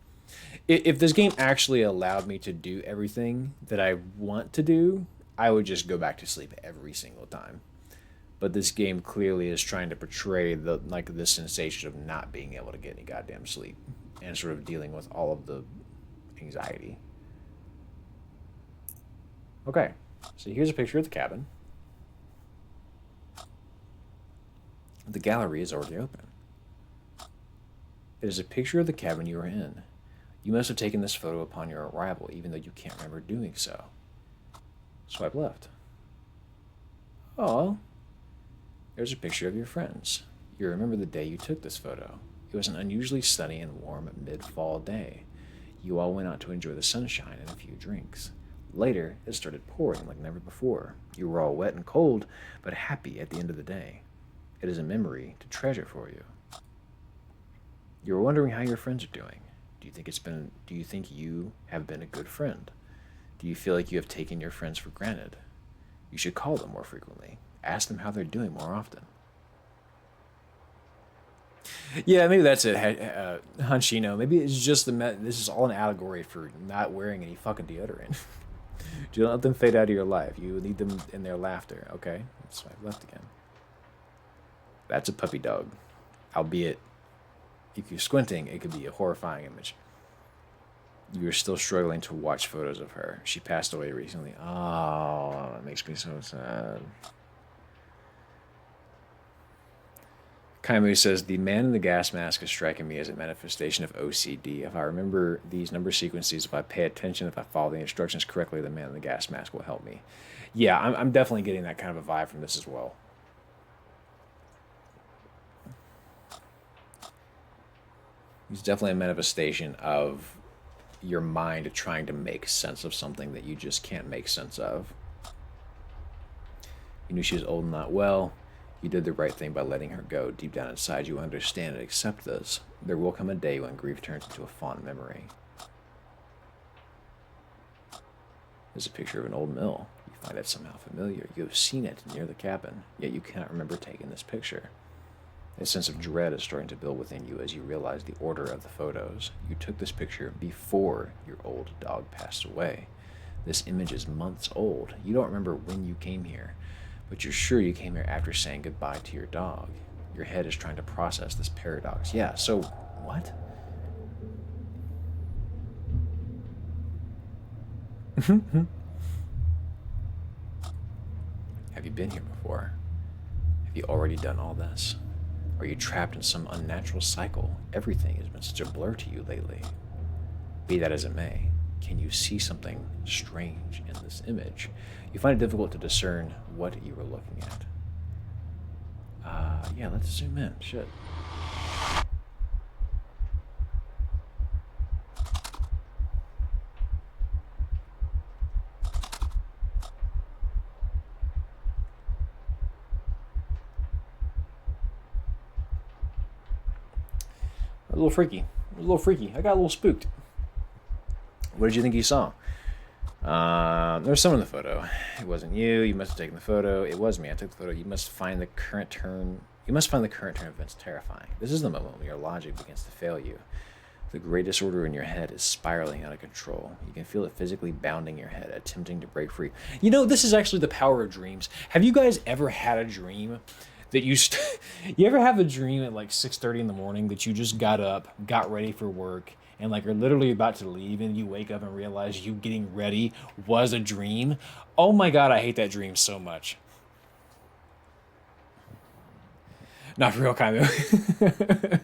If this game actually allowed me to do everything that I want to do, I would just go back to sleep every single time. But this game clearly is trying to portray the sensation of not being able to get any goddamn sleep and sort of dealing with all of the anxiety. Okay, so here's a picture of the cabin. The gallery is already open. It is a picture of the cabin you are in. You must have taken this photo upon your arrival, even though you can't remember doing so. Swipe left. Oh, there's a picture of your friends. You remember the day you took this photo. It was an unusually sunny and warm mid-fall day. You all went out to enjoy the sunshine and a few drinks. Later, it started pouring like never before. You were all wet and cold, but happy at the end of the day. It is a memory to treasure for you. You were wondering how your friends are doing. Do you think you have been a good friend? Do you feel like you have taken your friends for granted? You should call them more frequently. Ask them how they're doing more often. Yeah, maybe that's it, Hanshino. Maybe it's just this is all an allegory for not wearing any fucking deodorant. Do not let them fade out of your life. You need them in their laughter. Okay, let's swipe left again. That's a puppy dog. Albeit, if you're squinting, it could be a horrifying image. You are still struggling to watch photos of her. She passed away recently. Oh, that makes me so sad. Kaimu says, the man in the gas mask is striking me as a manifestation of OCD. If I remember these number sequences, if I pay attention, if I follow the instructions correctly, the man in the gas mask will help me. Yeah, I'm definitely getting that kind of a vibe from this as well. It's definitely a manifestation of your mind trying to make sense of something that you just can't make sense of. You knew she was old and not well. You did the right thing by letting her go. Deep down inside, you understand and accept this. There will come a day when grief turns into a fond memory. There's a picture of an old mill. You find it somehow familiar. You have seen it near the cabin, yet you cannot remember taking this picture. A sense of dread is starting to build within you as you realize the order of the photos. You took this picture before your old dog passed away. This image is months old. You don't remember when you came here, but you're sure you came here after saying goodbye to your dog. Your head is trying to process this paradox. Yeah, so what? Have you been here before? Have you already done all this? Are you trapped in some unnatural cycle? Everything has been such a blur to you lately. Be that as it may, can you see something strange in this image? You find it difficult to discern what you were looking at. Yeah, let's zoom in. Shit. A little freaky. It was a little freaky. I got a little spooked. What did you think you saw? There was someone in the photo. It wasn't you. You must have taken the photo. It was me. I took the photo. You must find the current turn. You must find the current turn of events terrifying. This is the moment when your logic begins to fail you. The gray disorder in your head is spiraling out of control. You can feel it physically bounding your head, attempting to break free. You know, this is actually the power of dreams. Have you guys ever had a dream that you ever have a dream at like 6:30 in the morning that you just got up, got ready for work, and like are literally about to leave, and you wake up and realize you getting ready was a dream? Oh my God, I hate that dream so much. Not for real, kind of.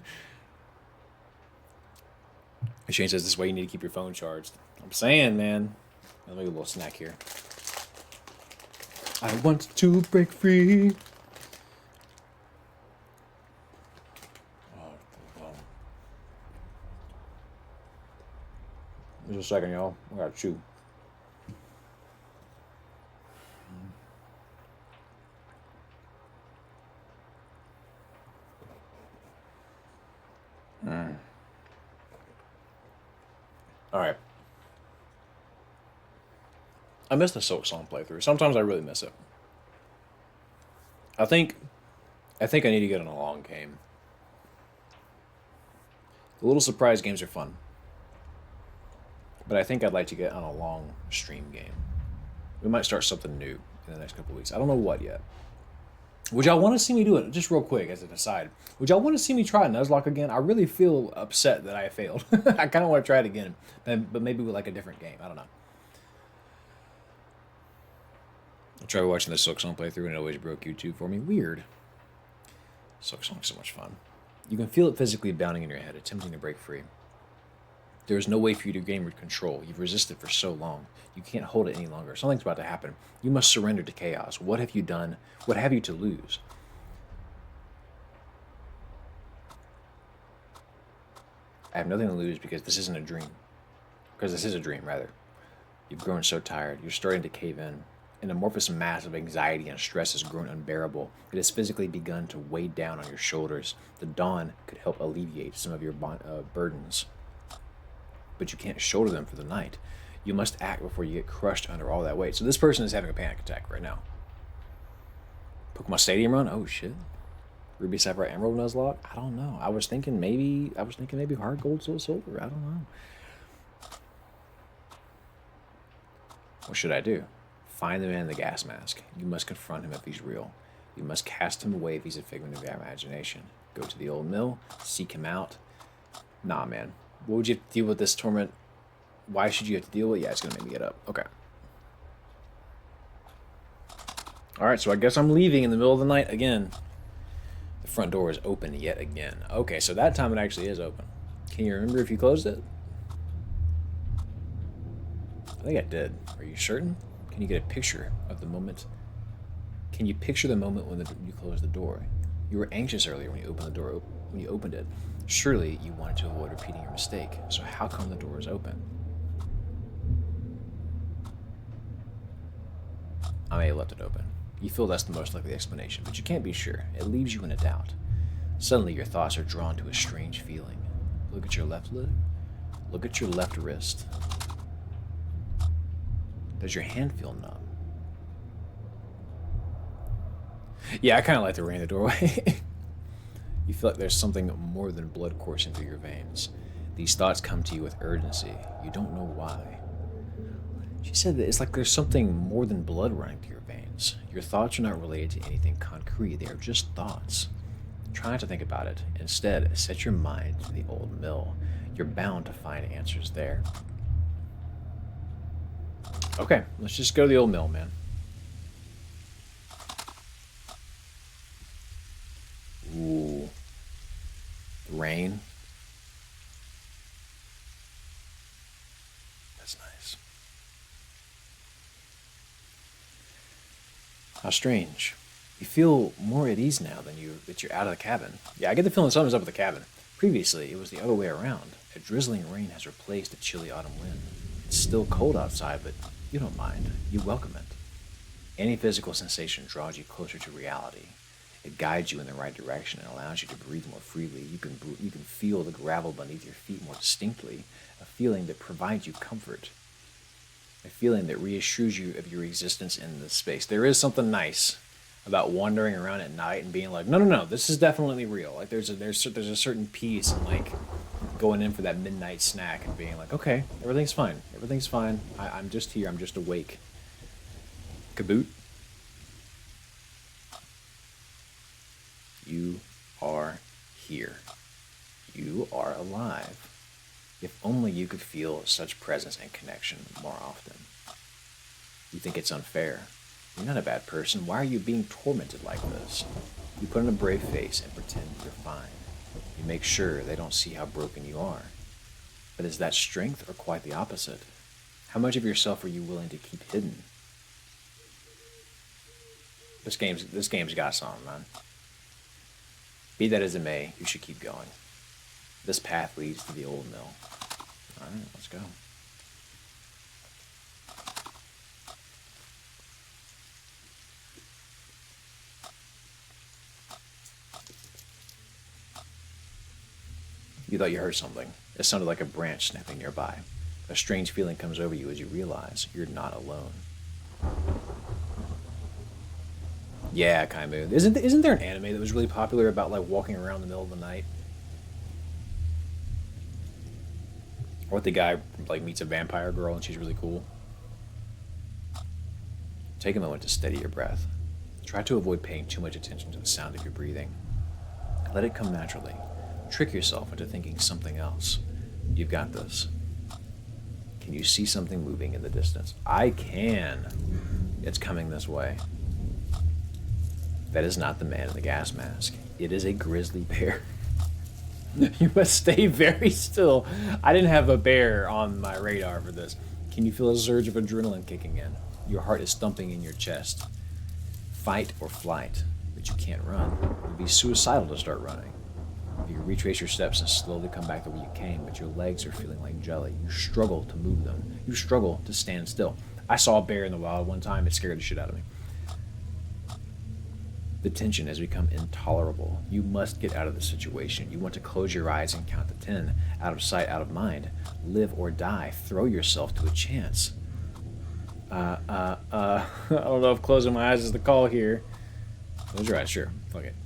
Shane says this way you need to keep your phone charged. I'm saying, man. Let me get a little snack here. I want to break free. Just a second, y'all. I gotta chew. All right. I missed the Silk Song playthrough. Sometimes I really miss it. I think I need to get on a long game. The little surprise games are fun. But I think I'd like to get on a long stream game. We might start something new in the next couple of weeks. I don't know what yet. Would y'all want to see me do it? Just real quick as an aside. Would y'all want to see me try Nuzlocke again? I really feel upset that I failed. I kind of want to try it again. But maybe with like a different game. I don't know. I tried watching the Silk Song playthrough and it always broke YouTube for me. Weird. Silk Song's so much fun. You can feel it physically bounding in your head, attempting to break free. There is no way for you to gain control. You've resisted for so long. You can't hold it any longer. Something's about to happen. You must surrender to chaos. What have you done? What have you to lose? I have nothing to lose because this isn't a dream. Because this is a dream, rather. You've grown so tired. You're starting to cave in. An amorphous mass of anxiety and stress has grown unbearable. It has physically begun to weigh down on your shoulders. The dawn could help alleviate some of your burdens. But you can't shoulder them for the night. You must act before you get crushed under all that weight. So this person is having a panic attack right now. Pokemon Stadium run? Oh shit. Ruby, Sapphire, Emerald, Nuzlocke? I don't know. I was thinking maybe Hard Gold, Soul Silver. I don't know. What should I do? Find the man in the gas mask. You must confront him if he's real. You must cast him away if he's a figment of your imagination. Go to the old mill, seek him out. Nah, man. What would you have to deal with this torment? Why should you have to deal with it? Yeah, it's going to make me get up. Okay. Alright, so I guess I'm leaving in the middle of the night again. The front door is open yet again. Okay, so that time it actually is open. Can you remember if you closed it? I think I did. Are you certain? Can you get a picture of the moment? Can you picture the moment when you closed the door? You were anxious earlier when you opened the door. When you opened it, surely you wanted to avoid repeating your mistake. So how come the door is open? I may have left it open. You feel that's the most likely explanation, but you can't be sure. It leaves you in a doubt. Suddenly, your thoughts are drawn to a strange feeling. Look at your left lip. Look at your left wrist. Does your hand feel numb? Yeah, I kind of like the rain in the doorway. You feel like there's something more than blood coursing through your veins. These thoughts come to you with urgency. You don't know why. She said that it's like there's something more than blood running through your veins. Your thoughts are not related to anything concrete. They are just thoughts. Try not to think about it. Instead, set your mind to the old mill. You're bound to find answers there. Okay, let's just go to the old mill, man. Ooh. Rain. That's nice. How strange. You feel more at ease now that you're out of the cabin. Yeah, I get the feeling something's up with the cabin. Previously, it was the other way around. A drizzling rain has replaced a chilly autumn wind. It's still cold outside, but you don't mind. You welcome it. Any physical sensation draws you closer to reality. It guides you in the right direction and allows you to breathe more freely. You can feel the gravel beneath your feet more distinctly, a feeling that provides you comfort, a feeling that reassures you of your existence in this space. There is something nice about wandering around at night and being like, no, this is definitely real. Like there's a certain peace in like going in for that midnight snack and being like, okay, everything's fine. Everything's fine. I'm just here. I'm just awake. Kaboot. You are here. You are alive. If only you could feel such presence and connection more often. You think it's unfair. You're not a bad person. Why are you being tormented like this? You put on a brave face and pretend you're fine. You make sure they don't see how broken you are. But is that strength or quite the opposite? How much of yourself are you willing to keep hidden? This game's got something, man. Be that as it may, you should keep going. This path leads to the old mill. All right, let's go. You thought you heard something. It sounded like a branch snapping nearby. A strange feeling comes over you as you realize you're not alone. Yeah, Kaimu. Isn't there an anime that was really popular about like walking around in the middle of the night? Or what the guy like meets a vampire girl and she's really cool. Take a moment to steady your breath. Try to avoid paying too much attention to the sound of your breathing. Let it come naturally. Trick yourself into thinking something else. You've got this. Can you see something moving in the distance? I can. It's coming this way. That is not the man in the gas mask. It is a grizzly bear. You must stay very still. I didn't have a bear on my radar for this. Can you feel a surge of adrenaline kicking in? Your heart is thumping in your chest. Fight or flight, but you can't run. It would be suicidal to start running. You retrace your steps and slowly come back the way you came, but your legs are feeling like jelly. You struggle to move them. You struggle to stand still. I saw a bear in the wild one time. It scared the shit out of me. The tension has become intolerable. You must get out of the situation. You want to close your eyes and count to 10. Out of sight, out of mind. Live or die. Throw yourself to a chance. I don't know if closing my eyes is the call here. Close your eyes, sure. Fuck it.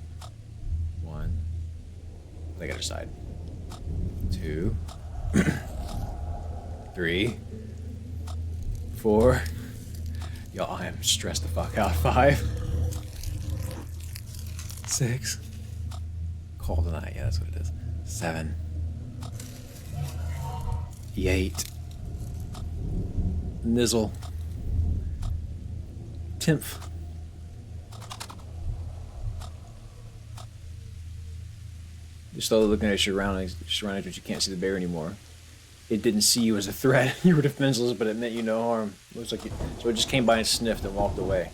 1. I gotta decide. 2. 3. 4. Y'all, I am stressed the fuck out. 5. 6. Call tonight. Yeah, that's what it is. 7. 8. Nizzle. 10th. You're slowly looking at your surroundings, but you can't see the bear anymore. It didn't see you as a threat. You were defenseless, but it meant you no harm. Looks like so it just came by and sniffed and walked away.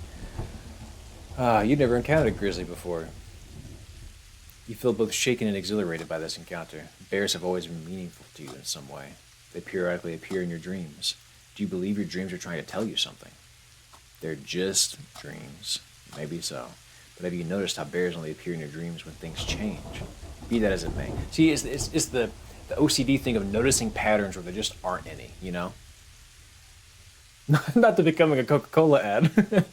You'd never encountered a grizzly before. You feel both shaken and exhilarated by this encounter. Bears have always been meaningful to you in some way. They periodically appear in your dreams. Do you believe your dreams are trying to tell you something? They're just dreams. Maybe so. But have you noticed how bears only appear in your dreams when things change? Be that as it may. See, it's the OCD thing of noticing patterns where there just aren't any, you know? Not to becoming a Coca-Cola ad.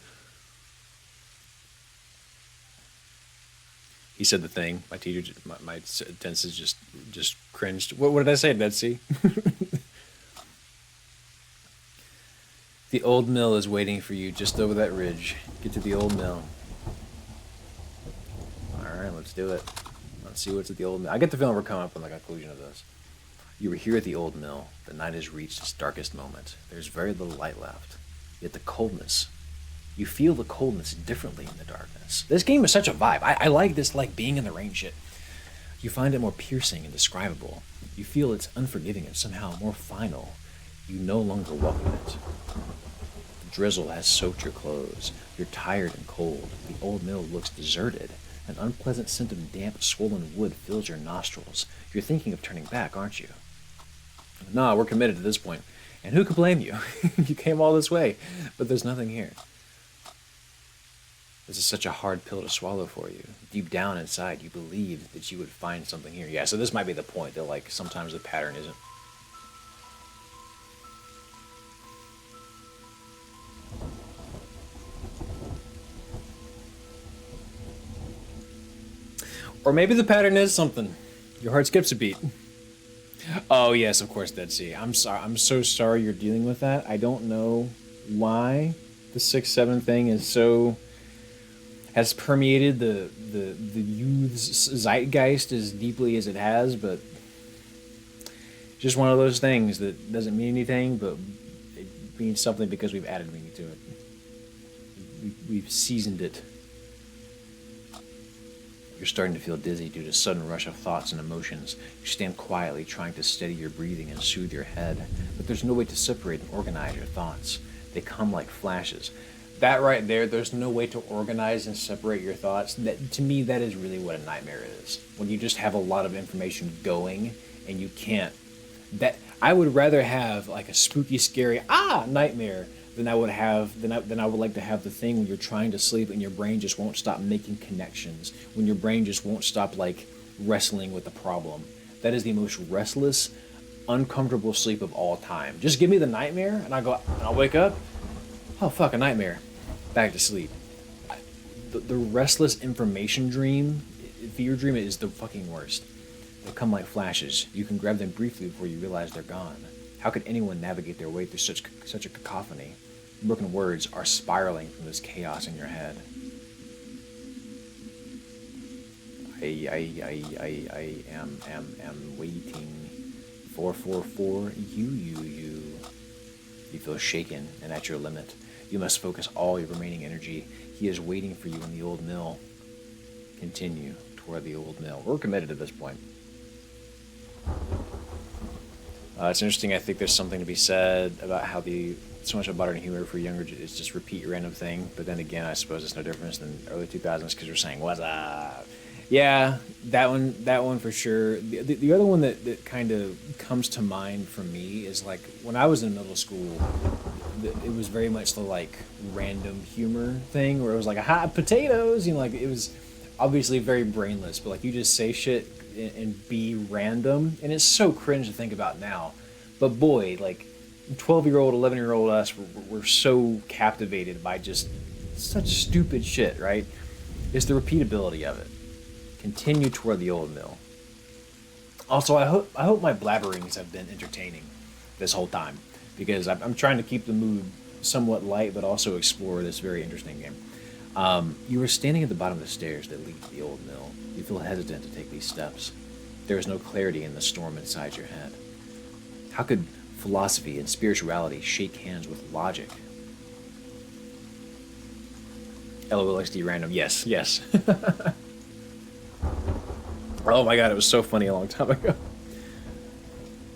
He said the thing. My teacher, my sentences just cringed. What did I say, Betsy? The old mill is waiting for you just over that ridge. Get to the old mill. All right, let's do it. Let's see what's at the old mill. I get the feeling we're coming up on the conclusion of this. You were here at the old mill. The night has reached its darkest moment. There's very little light left. Yet the coldness, you feel the coldness differently in the darkness. This game is such a vibe. I like this, like being in the rain shit. You find it more piercing and describable. You feel it's unforgiving and somehow more final. You no longer welcome it. The drizzle has soaked your clothes. You're tired and cold. The old mill looks deserted. An unpleasant scent of damp, swollen wood fills your nostrils. You're thinking of turning back, aren't you? Nah, we're committed to this point. And who could blame you? You came all this way, but there's nothing here. This is such a hard pill to swallow for you. Deep down inside, you believed that you would find something here. Yeah, so this might be the point, that like sometimes the pattern isn't. Or maybe the pattern is something. Your heart skips a beat. Oh yes, of course, Dead Sea. I'm sorry. I'm so sorry you're dealing with that. I don't know why the 6-7 thing is so has permeated the youth's zeitgeist as deeply as it has, but just one of those things that doesn't mean anything, but it means something because we've added meaning to it. We've seasoned it. You're starting to feel dizzy due to a sudden rush of thoughts and emotions. You stand quietly, trying to steady your breathing and soothe your head, but there's no way to separate and organize your thoughts. They come like flashes. That right there, there's no way to organize and separate your thoughts. That, to me, that is really what a nightmare is. When you just have a lot of information going and you can't. That I would rather have like a spooky, scary nightmare than I would like to have the thing when you're trying to sleep and your brain just won't stop making connections. When your brain just won't stop like wrestling with the problem. That is the most restless, uncomfortable sleep of all time. Just give me the nightmare and I'll wake up. Oh fuck, a nightmare. Back to sleep. The restless information dream, fear dream, is the fucking worst. They come like flashes. You can grab them briefly before you realize they're gone. How could anyone navigate their way through such a cacophony? Broken words are spiraling from this chaos in your head. I am waiting. 444 you. You feel shaken and at your limit. You must focus all your remaining energy. He is waiting for you in the old mill. Continue toward the old mill. We're committed at this point. It's interesting. I think there's something to be said about how so much of modern humor for younger is just repeat your random thing. But then again, I suppose it's no difference than early 2000s because we're saying what's up. Yeah, that one for sure. The other one that kind of comes to mind for me is like when I was in middle school. It was very much the like random humor thing where it was like hot potatoes, like it was obviously very brainless, but like you just say shit and be random, and it's so cringe to think about now. But boy, like 12-year-old, 11-year-old us, we're so captivated by just such stupid shit, right? It's the repeatability of it. Continue toward the old mill. Also, I hope my blabberings have been entertaining this whole time, because I'm trying to keep the mood somewhat light, but also explore this very interesting game. You are standing at the bottom of the stairs that lead to the old mill. You feel hesitant to take these steps. There is no clarity in the storm inside your head. How could philosophy and spirituality shake hands with logic? LOLXD random. Yes. Oh my god, it was so funny a long time ago.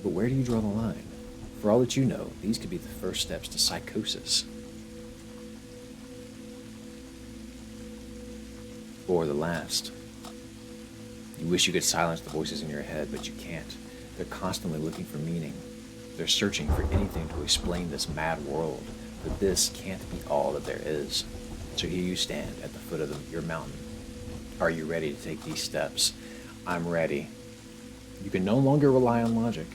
But where do you draw the line? For all that you know, these could be the first steps to psychosis. Or the last. You wish you could silence the voices in your head, but you can't. They're constantly looking for meaning. They're searching for anything to explain this mad world, but this can't be all that there is. So here you stand at the foot of your mountain. Are you ready to take these steps? I'm ready. You can no longer rely on logic.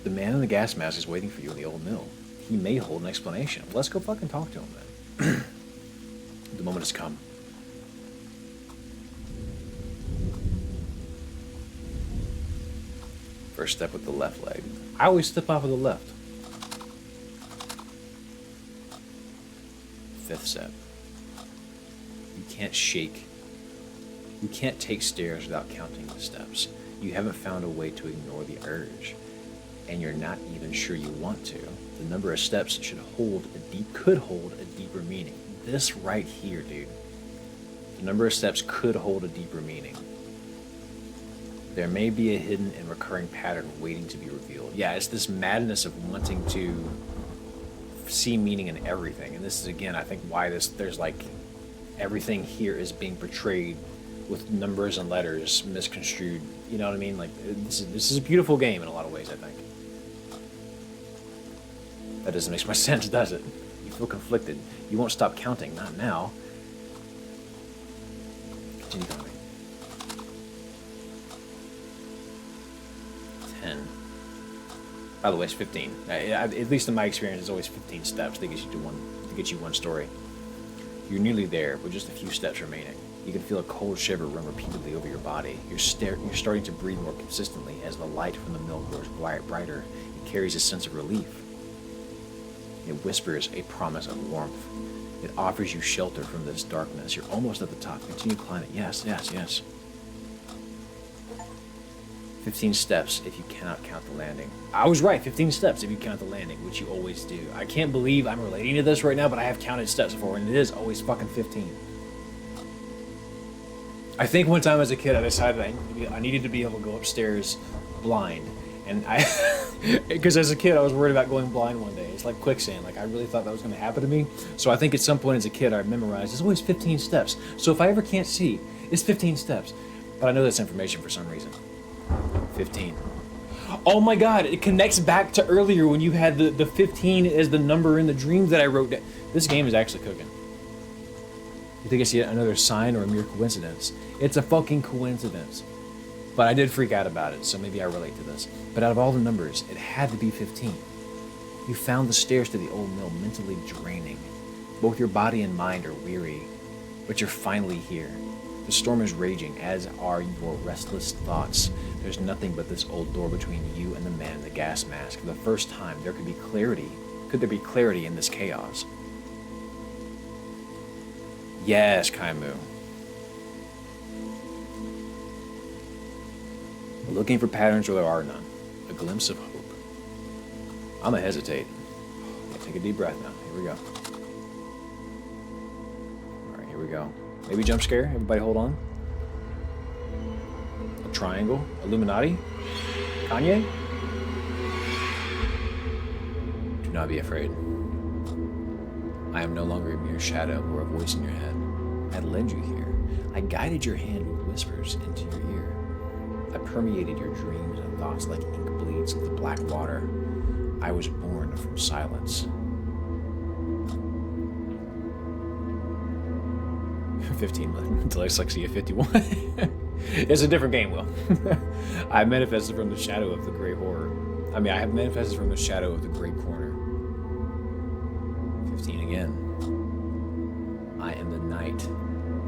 The man in the gas mask is waiting for you in the old mill. He may hold an explanation. Let's go fucking talk to him then. The moment has come. First step with the left leg. I always step off with the left. Fifth step. You can't shake. You can't take stairs without counting the steps. You haven't found a way to ignore the urge. and you're not even sure you want to. The number of steps could hold a deeper meaning. This right here, dude. The number of steps could hold a deeper meaning. There may be a hidden and recurring pattern waiting to be revealed. Yeah, it's this madness of wanting to see meaning in everything. And this is, again, I think why there's like everything here is being portrayed with numbers and letters misconstrued. You know what I mean? Like, this is a beautiful game in a lot of ways, I think. That doesn't make much sense, does it? You feel conflicted. You won't stop counting. Not now. Continue counting. 10. By the way, it's 15. At least in my experience, it's always 15 steps to get you one story. You're nearly there, with just a few steps remaining. You can feel a cold shiver run repeatedly over your body. You're starting to breathe more consistently as the light from the mill grows brighter. It carries a sense of relief. It whispers a promise of warmth. It offers you shelter from this darkness. You're almost at the top. Continue climbing. Yes, yes, yes. 15 steps if you cannot count the landing. I was right, 15 steps if you count the landing, which you always do. I can't believe I'm relating to this right now, but I have counted steps before, and it is always fucking 15. I think one time as a kid, I decided I needed to be able to go upstairs blind. And because as a kid, I was worried about going blind one day. It's like quicksand. Like, I really thought that was going to happen to me. So I think at some point as a kid, I memorized, it's always 15 steps. So if I ever can't see, it's 15 steps. But I know this information for some reason. 15. Oh my god, it connects back to earlier when you had the 15 as the number in the dreams that I wrote down. This game is actually cooking. You think it's yet another sign or a mere coincidence? It's a fucking coincidence. But I did freak out about it, so maybe I relate to this. But out of all the numbers, it had to be 15. You found the stairs to the old mill mentally draining. Both your body and mind are weary, but you're finally here. The storm is raging, as are your restless thoughts. There's nothing but this old door between you and the man in the gas mask. For the first time, there could be clarity. Could there be clarity in this chaos? Yes, Kaimu. Looking for patterns where there are none. A glimpse of hope. I'm gonna hesitate. Take a deep breath now. Here we go. Alright, here we go. Maybe jump scare. Everybody hold on. A triangle. Illuminati. Kanye. Do not be afraid. I am no longer a mere shadow or a voice in your head. I led you here. I guided your hand with whispers into your ear. I permeated your dreams and thoughts like ink bleeds into black water. I was born from silence. 15 until I see a 51. It's a different game, Will. I manifested from the shadow of the gray horror. I have manifested from the shadow of the gray corner. 15 again. I am the night.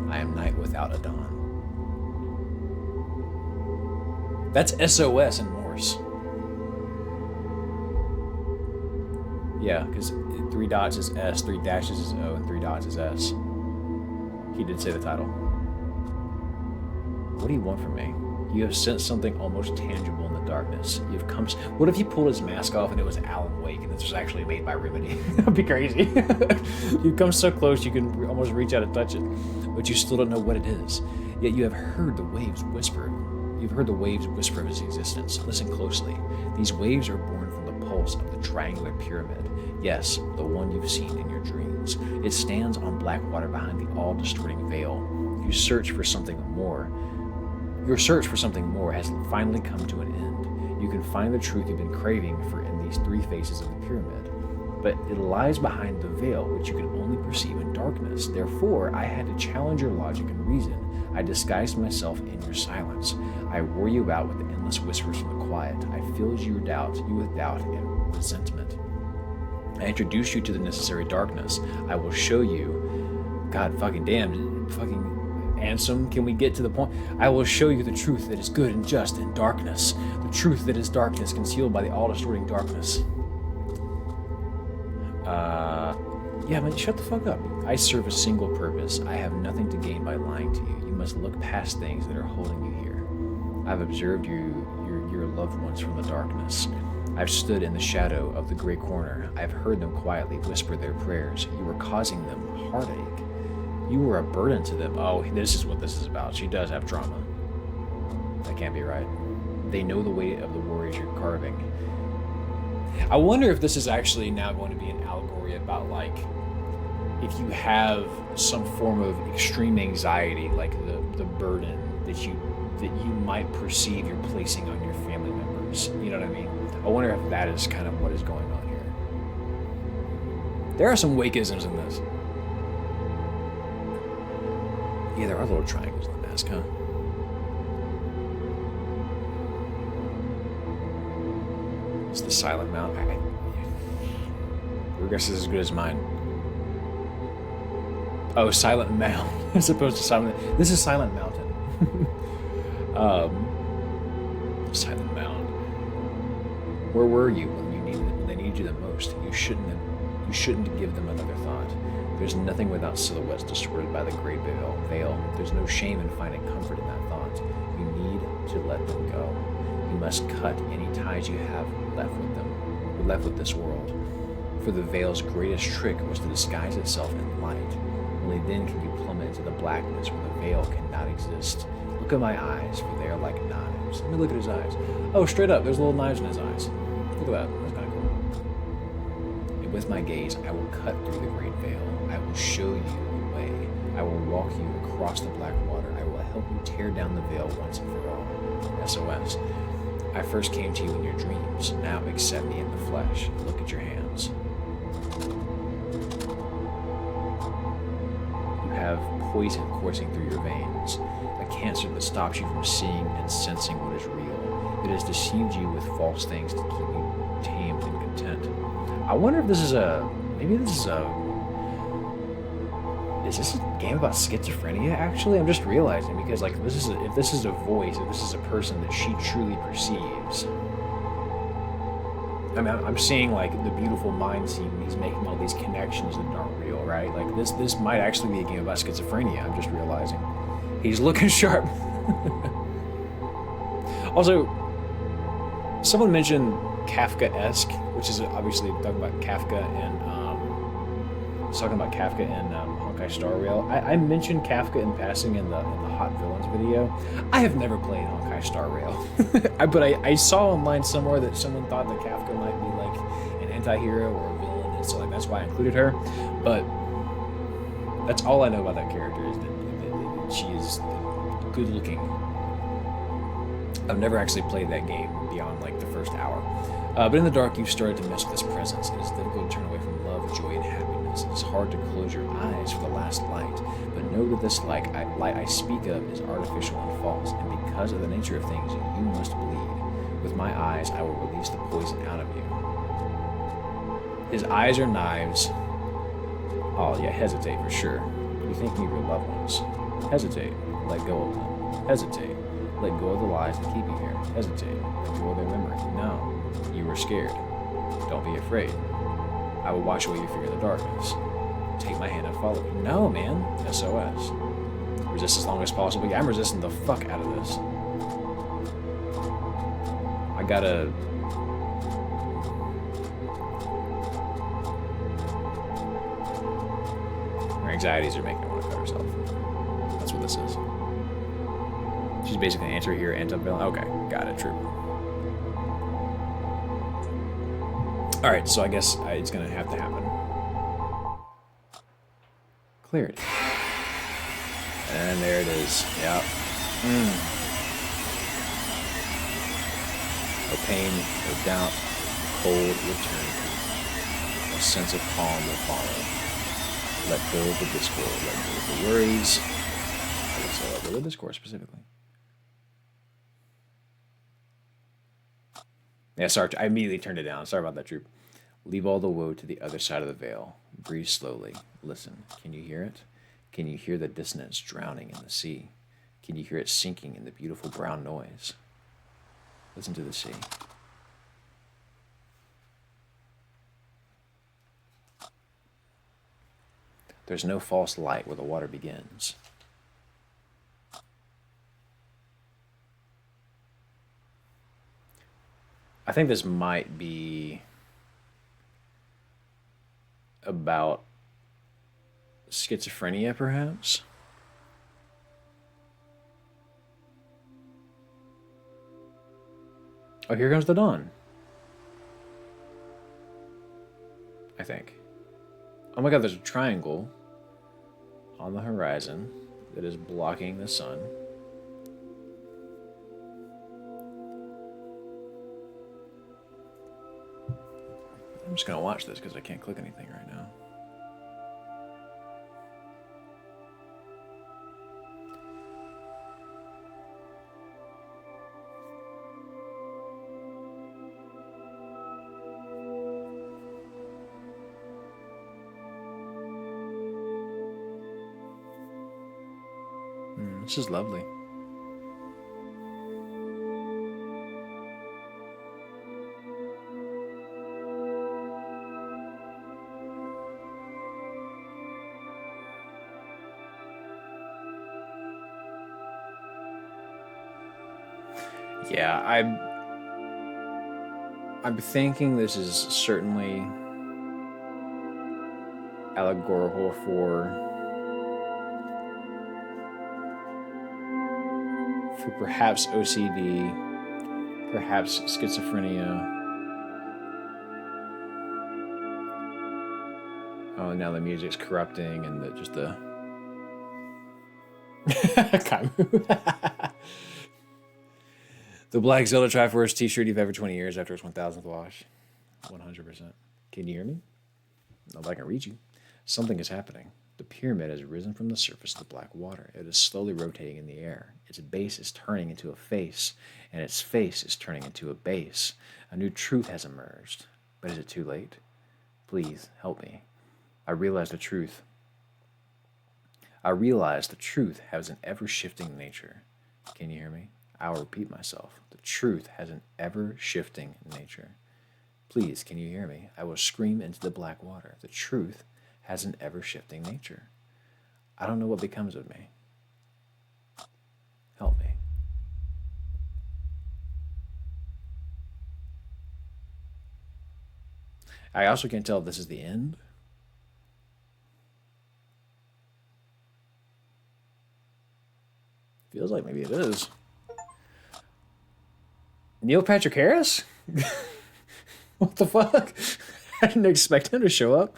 I am night without a dawn. That's SOS in Morse. Yeah, because 3 dots is S, 3 dashes is O, and 3 dots is S. He did say the title. What do you want from me? You have sensed something almost tangible in the darkness. You've come. What if he pulled his mask off and it was Alan Wake and this was actually made by Remedy? That'd be crazy. You've come so close you can almost reach out and touch it, but you still don't know what it is. Yet you have heard the waves whisper. You've heard the waves whisper of his existence. Listen closely. These waves are born from the pulse of the triangular pyramid. Yes, the one you've seen in your dreams. It stands on black water behind the all-distorting veil. You search for something more. Your search for something more has finally come to an end. You can find the truth you've been craving for in these 3 faces of the pyramid. But it lies behind the veil, which you can only perceive in darkness. Therefore, I had to challenge your logic and reason. I disguised myself in your silence. I wore you out with the endless whispers from the quiet. I filled you with doubt and resentment. I introduced you to the necessary darkness. I will show you. God fucking damn, fucking Ansem, can we get to the point? I will show you the truth that is good and just in darkness. The truth that is darkness concealed by the all-distorting darkness. Yeah, man, shut the fuck up. I serve a single purpose. I have nothing to gain by lying to you. You must look past things that are holding you here. I've observed your loved ones from the darkness. I've stood in the shadow of the gray corner. I've heard them quietly whisper their prayers. You were causing them heartache. You were a burden to them. Oh, this is what this is about. She does have trauma. That can't be right. They know the weight of the warriors you're carving. I wonder if this is actually now going to be an allegory about, like, if you have some form of extreme anxiety, like the burden that you might perceive you're placing on your family members. You know what I mean? I wonder if that is kind of what is going on here. There are some Wakeisms in this. Yeah, there are little triangles in the mask, huh? It's the Silent Mount. Your guess is as good as mine. Oh, Silent Mound as opposed to Silent. This is Silent Mountain. Silent Mound. Where were you when they needed you the most? You shouldn't give them another thought. There's nothing without silhouettes distorted by the great veil. There's no shame in finding comfort in that thought. You need to let them go. You must cut any ties you have left with this world. For the veil's greatest trick was to disguise itself in light. Only then can you plummet into the blackness where the veil cannot exist. Look at my eyes, for they are like knives. Let me look at his eyes. Oh, straight up, there's little knives in his eyes. Look at that. That's kind of cool. And with my gaze, I will cut through the great veil. I will show you the way. I will walk you across the black water. I will help you tear down the veil once and for all. SOS. I first came to you in your dreams. Now accept me in the flesh. Look at your hands. You have poison coursing through your veins, a cancer that stops you from seeing and sensing what is real. It has deceived you with false things to keep you tamed and content. I wonder if this is Is this a game about schizophrenia, actually? I'm just realizing, because, like, if this is a voice, if this is a person that she truly perceives. I mean, I'm seeing, like, the beautiful mind scene, he's making all these connections that aren't real, right? Like, this might actually be a game about schizophrenia, I'm just realizing. He's looking sharp. Also, someone mentioned Kafka-esque, which is obviously talking about Kafka and, Honkai Star Rail. I mentioned Kafka in passing in the Hot Villains video. I have never played Honkai Star Rail, but I saw online somewhere that someone thought that Kafka might be like an anti-hero or a villain, and so like that's why I included her. But that's all I know about that character, is that she is good looking. I've never actually played that game beyond like the first hour. But in the dark, you've started to miss this presence. It is difficult to turn away from love, joy, and happiness. It is hard to close your eyes for the last light. But know that this light I speak of is artificial and false, and because of the nature of things, you must bleed. With my eyes, I will release the poison out of you. His eyes are knives. Oh, yeah, hesitate for sure. You think of your loved ones. Hesitate. Let go of them. Hesitate. Let go of the lies that keep you here. Hesitate. Let go of their memory. No. You were scared. Don't be afraid. I will wash away your fear in the darkness. Take my hand and follow me. No, man. SOS. Resist as long as possible. Yeah, I'm resisting the fuck out of this. I gotta... Her anxieties are making her want to cut herself. That's what this is. She's basically an anti-hero, anti-villain. Okay, got it, true. Alright, so I guess it's gonna have to happen. Clarity. And there it is. Yep. No pain, no doubt, cold return. A sense of calm will follow. Let go of the discord, let go of the worries. So let go of the discourse specifically. Yeah, sorry, I immediately turned it down. Sorry about that, Troop. Leave all the woe to the other side of the veil. Breathe slowly. Listen. Can you hear it? Can you hear the dissonance drowning in the sea? Can you hear it sinking in the beautiful brown noise? Listen to the sea. There's no false light where the water begins. I think this might be about schizophrenia, perhaps. Oh, here comes the dawn. I think. Oh my god, there's a triangle on the horizon that is blocking the sun. I'm just gonna watch this because I can't click anything right now. This is lovely. Yeah, I'm thinking this is certainly allegorical for perhaps OCD, perhaps schizophrenia. Oh, now the music's corrupting and just the the Black Zelda Triforce t-shirt you've ever 20 years after its 1000th wash. 100%. Can you hear me? No, but I can read you. Something is happening. The pyramid has risen from the surface of the black water. It is slowly rotating in the air. Its base is turning into a face, and its face is turning into a base. A new truth has emerged. But is it too late? Please, help me. I realize the truth. I realize the truth has an ever-shifting nature. Can you hear me? I'll repeat myself. The truth has an ever-shifting nature. Please, can you hear me? I will scream into the black water. The truth has an ever-shifting nature. I don't know what becomes of me. Help me. I also can't tell if this is the end. Feels like maybe it is. Neil Patrick Harris? What the fuck? I didn't expect him to show up.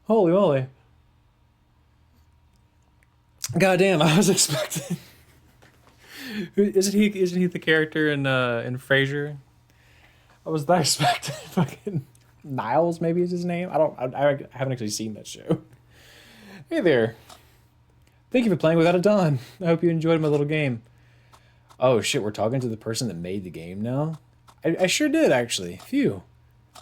Holy moly. Goddamn, I was expecting. Isn't he the character in Frasier? I was not expecting fucking Niles, maybe is his name. I haven't actually seen that show. Hey there. Thank you for playing Without a Dawn. I hope you enjoyed my little game. Oh shit, we're talking to the person that made the game now? I sure did, actually. Phew.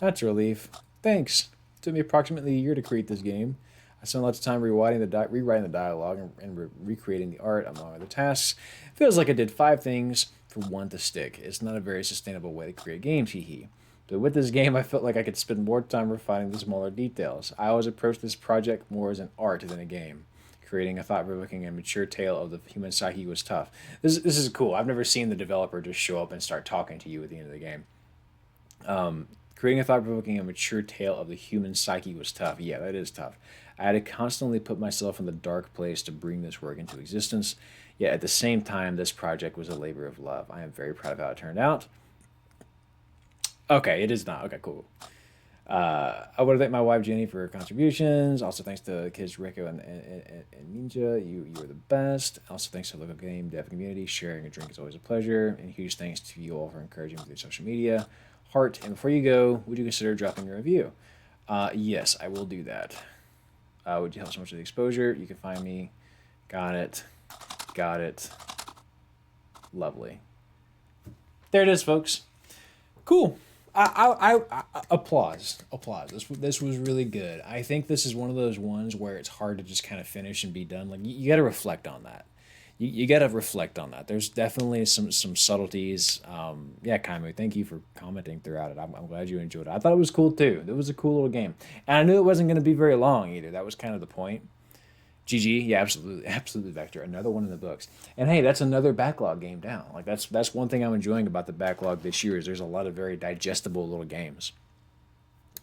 That's a relief. Thanks. It took me approximately a year to create this game. I spent lots of time rewriting the dialogue and recreating the art, among other tasks. Feels like I did 5 things for one to stick. It's not a very sustainable way to create games, hee. But with this game, I felt like I could spend more time refining the smaller details. I always approached this project more as an art than a game. Creating a thought-provoking and mature tale of the human psyche was tough. This is cool. I've never seen the developer just show up and start talking to you at the end of the game. Creating a thought-provoking and mature tale of the human psyche was tough. Yeah, that is tough. I had to constantly put myself in the dark place to bring this work into existence. Yet at the same time, this project was a labor of love. I am very proud of how it turned out. Okay, it is not. Okay, cool. I want to thank my wife Jenny for her contributions. Also, thanks to kids Rico and Ninja. You are the best. Also, thanks to the local game dev community. Sharing a drink is always a pleasure. And huge thanks to you all for encouraging me through social media. Heart. And before you go, would you consider dropping a review? Yes, I will do that. Would you help so much with the exposure? You can find me. Got it. Got it. Lovely. There it is, folks. Cool. I applause. This was really good. I think this is one of those ones where it's hard to just kind of finish and be done. Like you got to reflect on that. You got to reflect on that. There's definitely some subtleties. Yeah, Kaimu, thank you for commenting throughout it. I'm glad you enjoyed it. I thought it was cool too. It was a cool little game, and I knew it wasn't going to be very long either. That was kind of the point. GG, yeah, absolutely, absolutely. Vector, another one in the books. And hey, that's another backlog game down. Like that's one thing I'm enjoying about the backlog this year is there's a lot of very digestible little games.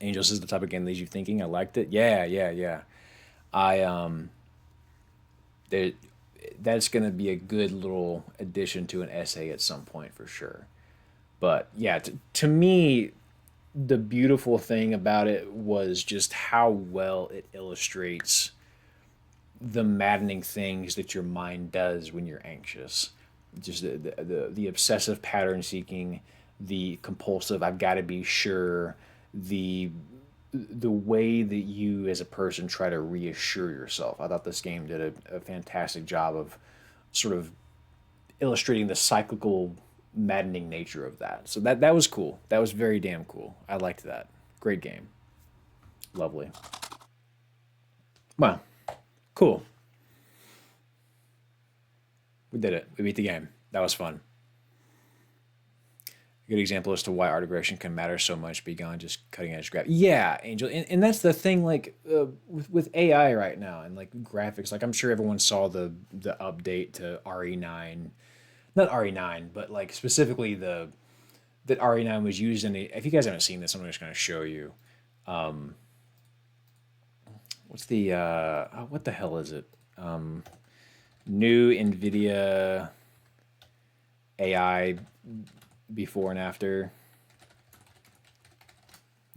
Angels is the type of game that leaves you thinking. I liked it. Yeah, yeah, yeah. I there, that's gonna be a good little addition to an essay at some point for sure. But yeah, to me, the beautiful thing about it was just how well it illustrates the maddening things that your mind does when you're anxious. Just the obsessive pattern seeking, the compulsive, I've got to be sure, the the way that you as a person try to reassure yourself. I thought this game did a fantastic job of sort of illustrating the cyclical maddening nature of that. So that was cool. That was very damn cool. I liked that. Great game. Lovely. Well, cool. We did it. We beat the game. That was fun. A good example as to why art aggression can matter so much beyond just cutting edge graphics. Yeah, Angel, and that's the thing. Like with AI right now and like graphics, like I'm sure everyone saw the update to RE9, not RE9, but like specifically the that RE9 was used in the. If you guys haven't seen this, I'm just going to show you. What's the what the hell is it? New NVIDIA AI before and after.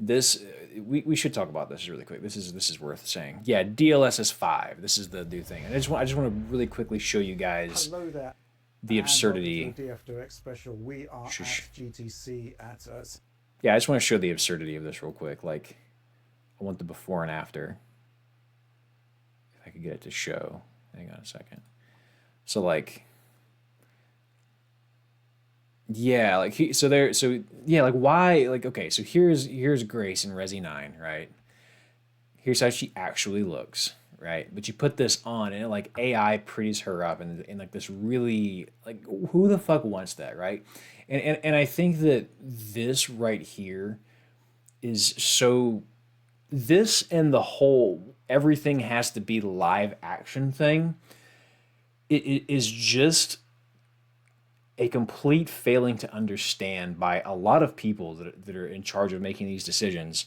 This we should talk about this really quick. This is worth saying. Yeah, DLSS 5. This is the new thing. And I just want to really quickly show you guys Hello there. the And welcome to absurdity. the DF Direct special. We are Shush. at GTC at Yeah, I just want to show the absurdity of this real quick. Like, I want the before and after. If I could get it to show. Hang on a second. So like, yeah, like so yeah, like why, like okay, so here's Grace in Resi 9, right? Here's how she actually looks, right? But you put this on and it, like AI pretties her up in like this really like who the fuck wants that, right? And I think that this right here is so this and the whole everything has to be live action thing. It is just a complete failing to understand by a lot of people that are in charge of making these decisions,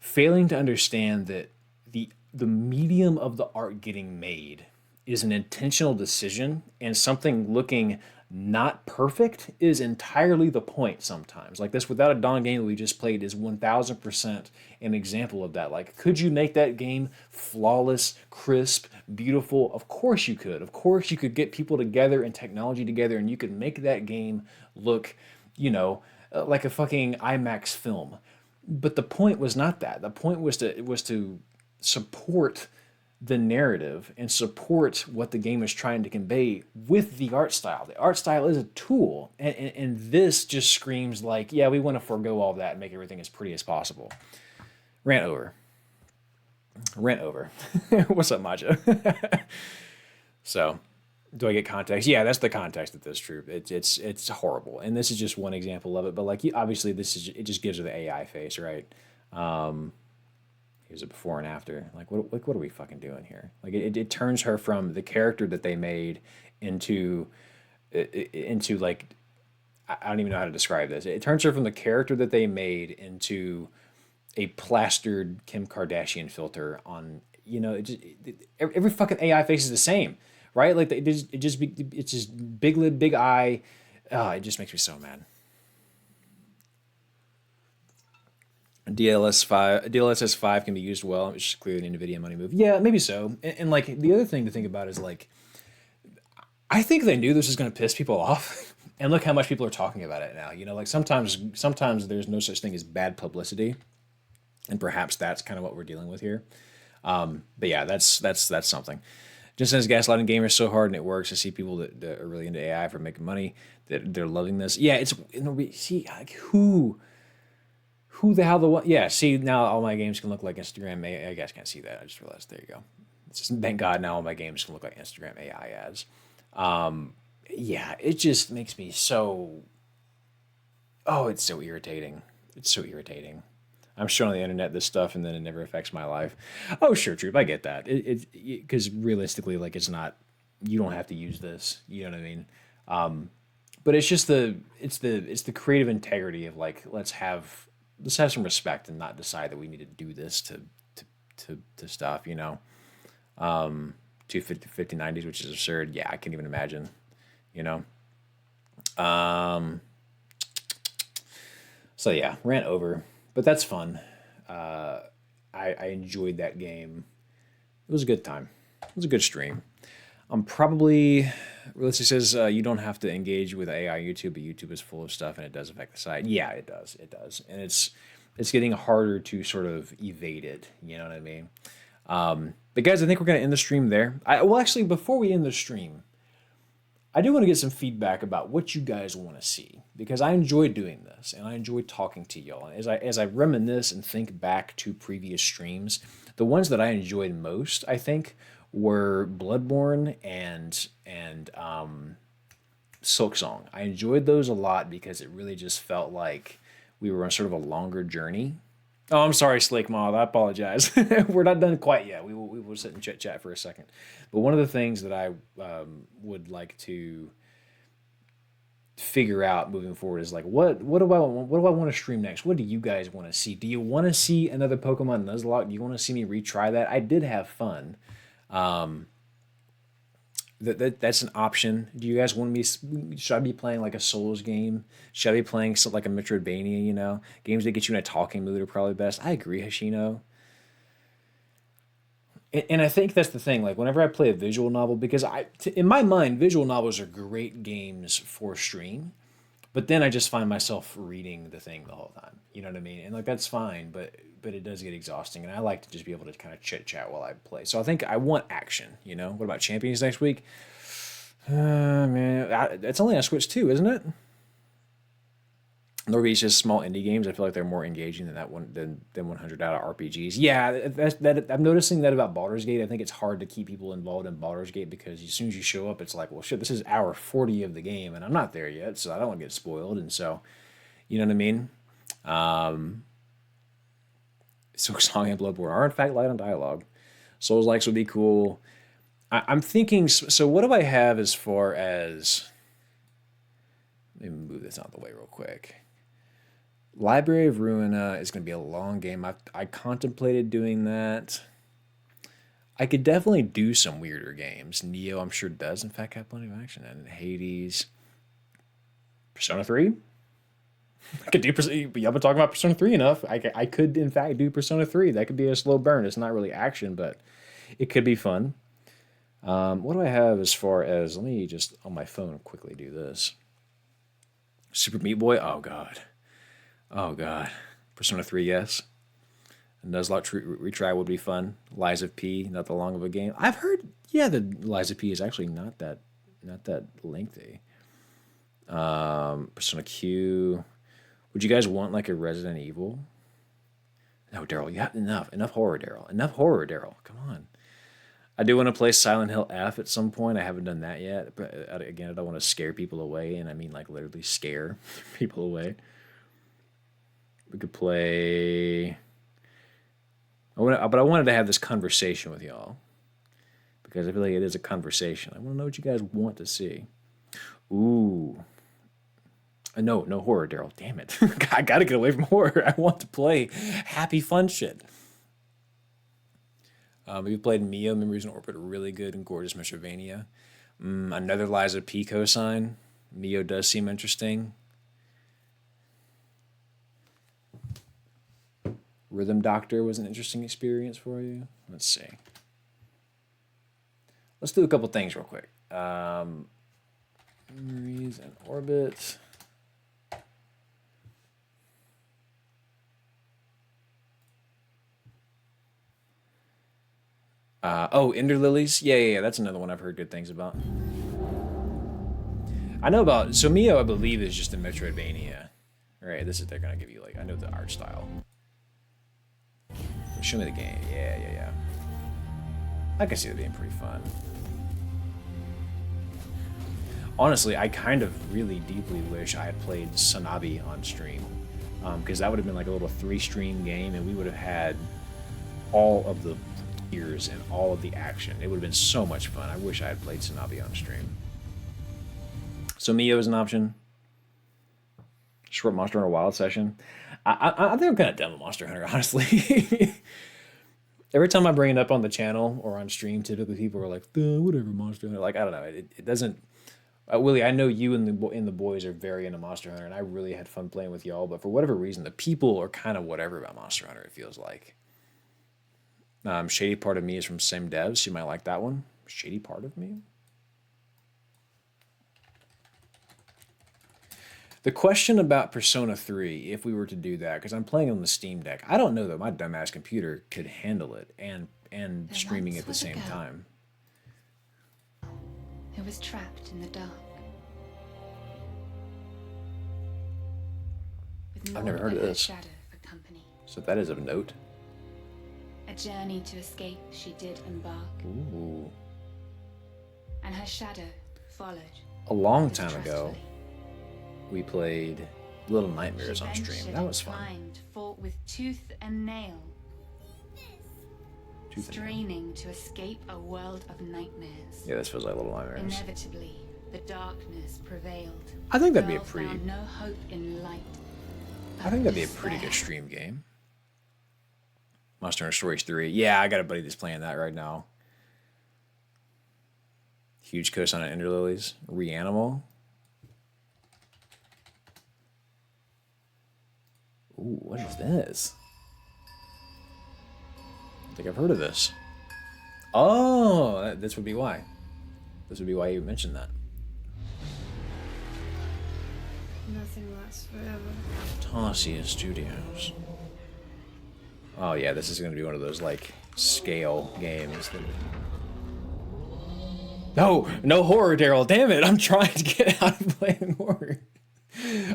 failing to understand that the medium of the art getting made is an intentional decision and something looking not perfect is entirely the point sometimes. Like this Without a Dawn game that we just played is 1000% an example of that. Like, could you make that game flawless, crisp, beautiful? Of course you could. Of course you could get people together and technology together and you could make that game look, like a fucking IMAX film. But the point was not that. The point was to support the narrative and support what the game is trying to convey with the art style. The art style is a tool, and this just screams like, yeah, we want to forego all of that and make everything as pretty as possible. Rant over. Rant over. What's up, Maja? So, do I get context? Yeah, that's the context of this troop. It's horrible, and this is just one example of it. But like, obviously, it just gives her the AI face, right? Here's a before and after. Like, what are we fucking doing here? Like, it turns her from the character that they made into like, I don't even know how to describe this. It turns her from the character that they made into a plastered Kim Kardashian filter on. Every fucking AI face is the same, right? Like it's just big lid, big eye. It just makes me so mad. DLSS 5 can be used well. It's just clearly an NVIDIA money move. Yeah, maybe so. And like the other thing to think about is like, I think they knew this was going to piss people off, and look how much people are talking about it now. Like sometimes there's no such thing as bad publicity, and perhaps that's kind of what we're dealing with here. But yeah, that's something. Just as gaslighting gamers so hard and it works, I see people that are really into AI for making money that they're loving this. Yeah, see like who the hell the what? Yeah, see now all my games can look like Instagram. I guys can't see that. I just realized. There you go. Thank God now all my games can look like Instagram AI ads. Yeah, it just makes me so. Oh, it's so irritating. It's so irritating. I'm showing on the internet this stuff, and then it never affects my life. Oh, sure, Troop, I get that. Because realistically, like, it's not. You don't have to use this. You know what I mean? But it's just the creative integrity of like let's have some respect and not decide that we need to do this to stuff. You know, 5090s, which is absurd. Yeah, I can't even imagine. You know. So yeah, rant over, but that's fun. I enjoyed that game. It was a good time. It was a good stream. I'm probably, Realistic says you don't have to engage with AI YouTube, but YouTube is full of stuff and it does affect the site. Yeah, it does. It does. And it's getting harder to sort of evade it. You know what I mean? But guys, I think we're going to end the stream there. Well, actually, before we end the stream, I do want to get some feedback about what you guys want to see, because I enjoy doing this and I enjoy talking to y'all. And as I reminisce and think back to previous streams, the ones that I enjoyed most, I think, were Bloodborne and Silksong. I enjoyed those a lot because it really just felt like we were on sort of a longer journey. Oh, I'm sorry, Slake Moth. I apologize. We're not done quite yet. We will sit and chit-chat for a second. But one of the things that I would like to figure out moving forward is like, what do I want to stream next? What do you guys want to see? Do you want to see another Pokemon Nuzlocke? Do you want to see me retry that? I did have fun. That's an option. Do you guys want me? Should I be playing like a Souls game? Should I be playing something like a Metroidvania? You know, games that get you in a talking mood are probably best. I agree, Hashino. And I think that's the thing. Like whenever I play a visual novel, because in my mind, visual novels are great games for stream. But then I just find myself reading the thing the whole time. You know what I mean? And like that's fine, but it does get exhausting. And I like to just be able to kind of chit chat while I play. So I think I want action. You know, what about Champions next week? Man, it's only on Switch too, isn't it? Norby's just small indie games. I feel like they're more engaging than that one than 100 out of RPGs. Yeah, that I'm noticing that about Baldur's Gate. I think it's hard to keep people involved in Baldur's Gate because as soon as you show up, it's like, well, shit, this is hour 40 of the game, and I'm not there yet, so I don't want to get spoiled. And so, you know what I mean? Silksong and Bloodborne are in fact light on dialogue. Souls likes would be cool. I'm thinking. So what do I have as far as? Let me move this out of the way real quick. Library of Ruina is going to be a long game. I contemplated doing that. I could definitely do some weirder games. Neo, I'm sure, does in fact have plenty of action. And Hades. Persona 3? I could do. Y'all been talking about Persona 3 enough. I could, in fact, do Persona 3. That could be a slow burn. It's not really action, but it could be fun. What do I have as far as... Let me just, on my phone, quickly do this. Super Meat Boy? Oh, God. Oh, God. Persona 3, yes. Nuzlocke retry would be fun. Lies of P, not that long of a game. I've heard, yeah, the Lies of P is actually not that lengthy. Persona Q. Would you guys want like a Resident Evil? No, Daryl, you have enough horror, Daryl. Enough horror, Daryl. Come on. I do want to play Silent Hill F at some point. I haven't done that yet. But again, I don't want to scare people away, and I mean like literally scare people away. We could play. But I wanted to have this conversation with y'all because I feel like it is a conversation. I want to know what you guys want to see. Ooh. No horror, Daryl. Damn it. I got to get away from horror. I want to play happy, fun shit. We played Mio, Memories in Orbit, really good and gorgeous Metroidvania. Another Liza P cosign. Mio does seem interesting. Rhythm Doctor was an interesting experience for you. Let's see. Let's do a couple things real quick. Memories in Orbit. Ender Lilies. Yeah. That's another one I've heard good things about. I know about... So Mio, I believe, is just a Metroidvania. Right, this is... They're going to give you, like... I know the art style. Show me the game. Yeah. I can see that being pretty fun. Honestly, I kind of really deeply wish I had played Sanabi on stream. because that would have been like a little 3-stream game, and we would have had all of the gears and all of the action. It would have been so much fun. I wish I had played Tsunabe on stream. So Mio is an option. Short Monster Hunter Wild session. I think I'm kind of done with Monster Hunter, honestly. Every time I bring it up on the channel or on stream, typically people are like, whatever, Monster Hunter. Like, I don't know. It doesn't... Willie, I know you and the boys are very into Monster Hunter, and I really had fun playing with y'all, but for whatever reason, the people are kind of whatever about Monster Hunter, it feels like. Shady Part of Me is from same devs. You might like that one. Shady Part of Me? The question about Persona 3, if we were to do that, because I'm playing on the Steam Deck, I don't know that my dumbass computer could handle it and streaming at the same time. Who was trapped in the dark. I've never heard of this. Shadow for company. So that is of note. A journey to escape she did embark. Ooh. And her shadow followed. A long time ago, we played Little Nightmares on stream. That was fun. Fought with tooth and nail. Straining to escape a world of nightmares. Yeah, this feels like Little Nightmares. Inevitably, the darkness prevailed. I think that'd be a pretty... No hope in light. I think that'd be a pretty good stream game. Monster Hunter Stories 3. Yeah, I got a buddy that's playing that right now. Huge coast on Ender Lilies. Reanimal. Ooh, what is this? I think I've heard of this. Oh, this would be why. This would be why you mentioned that. Nothing lasts forever. Tosia Studios. Oh yeah, this is going to be one of those like scale games. No horror, Daryl. Damn it! I'm trying to get out of playing horror.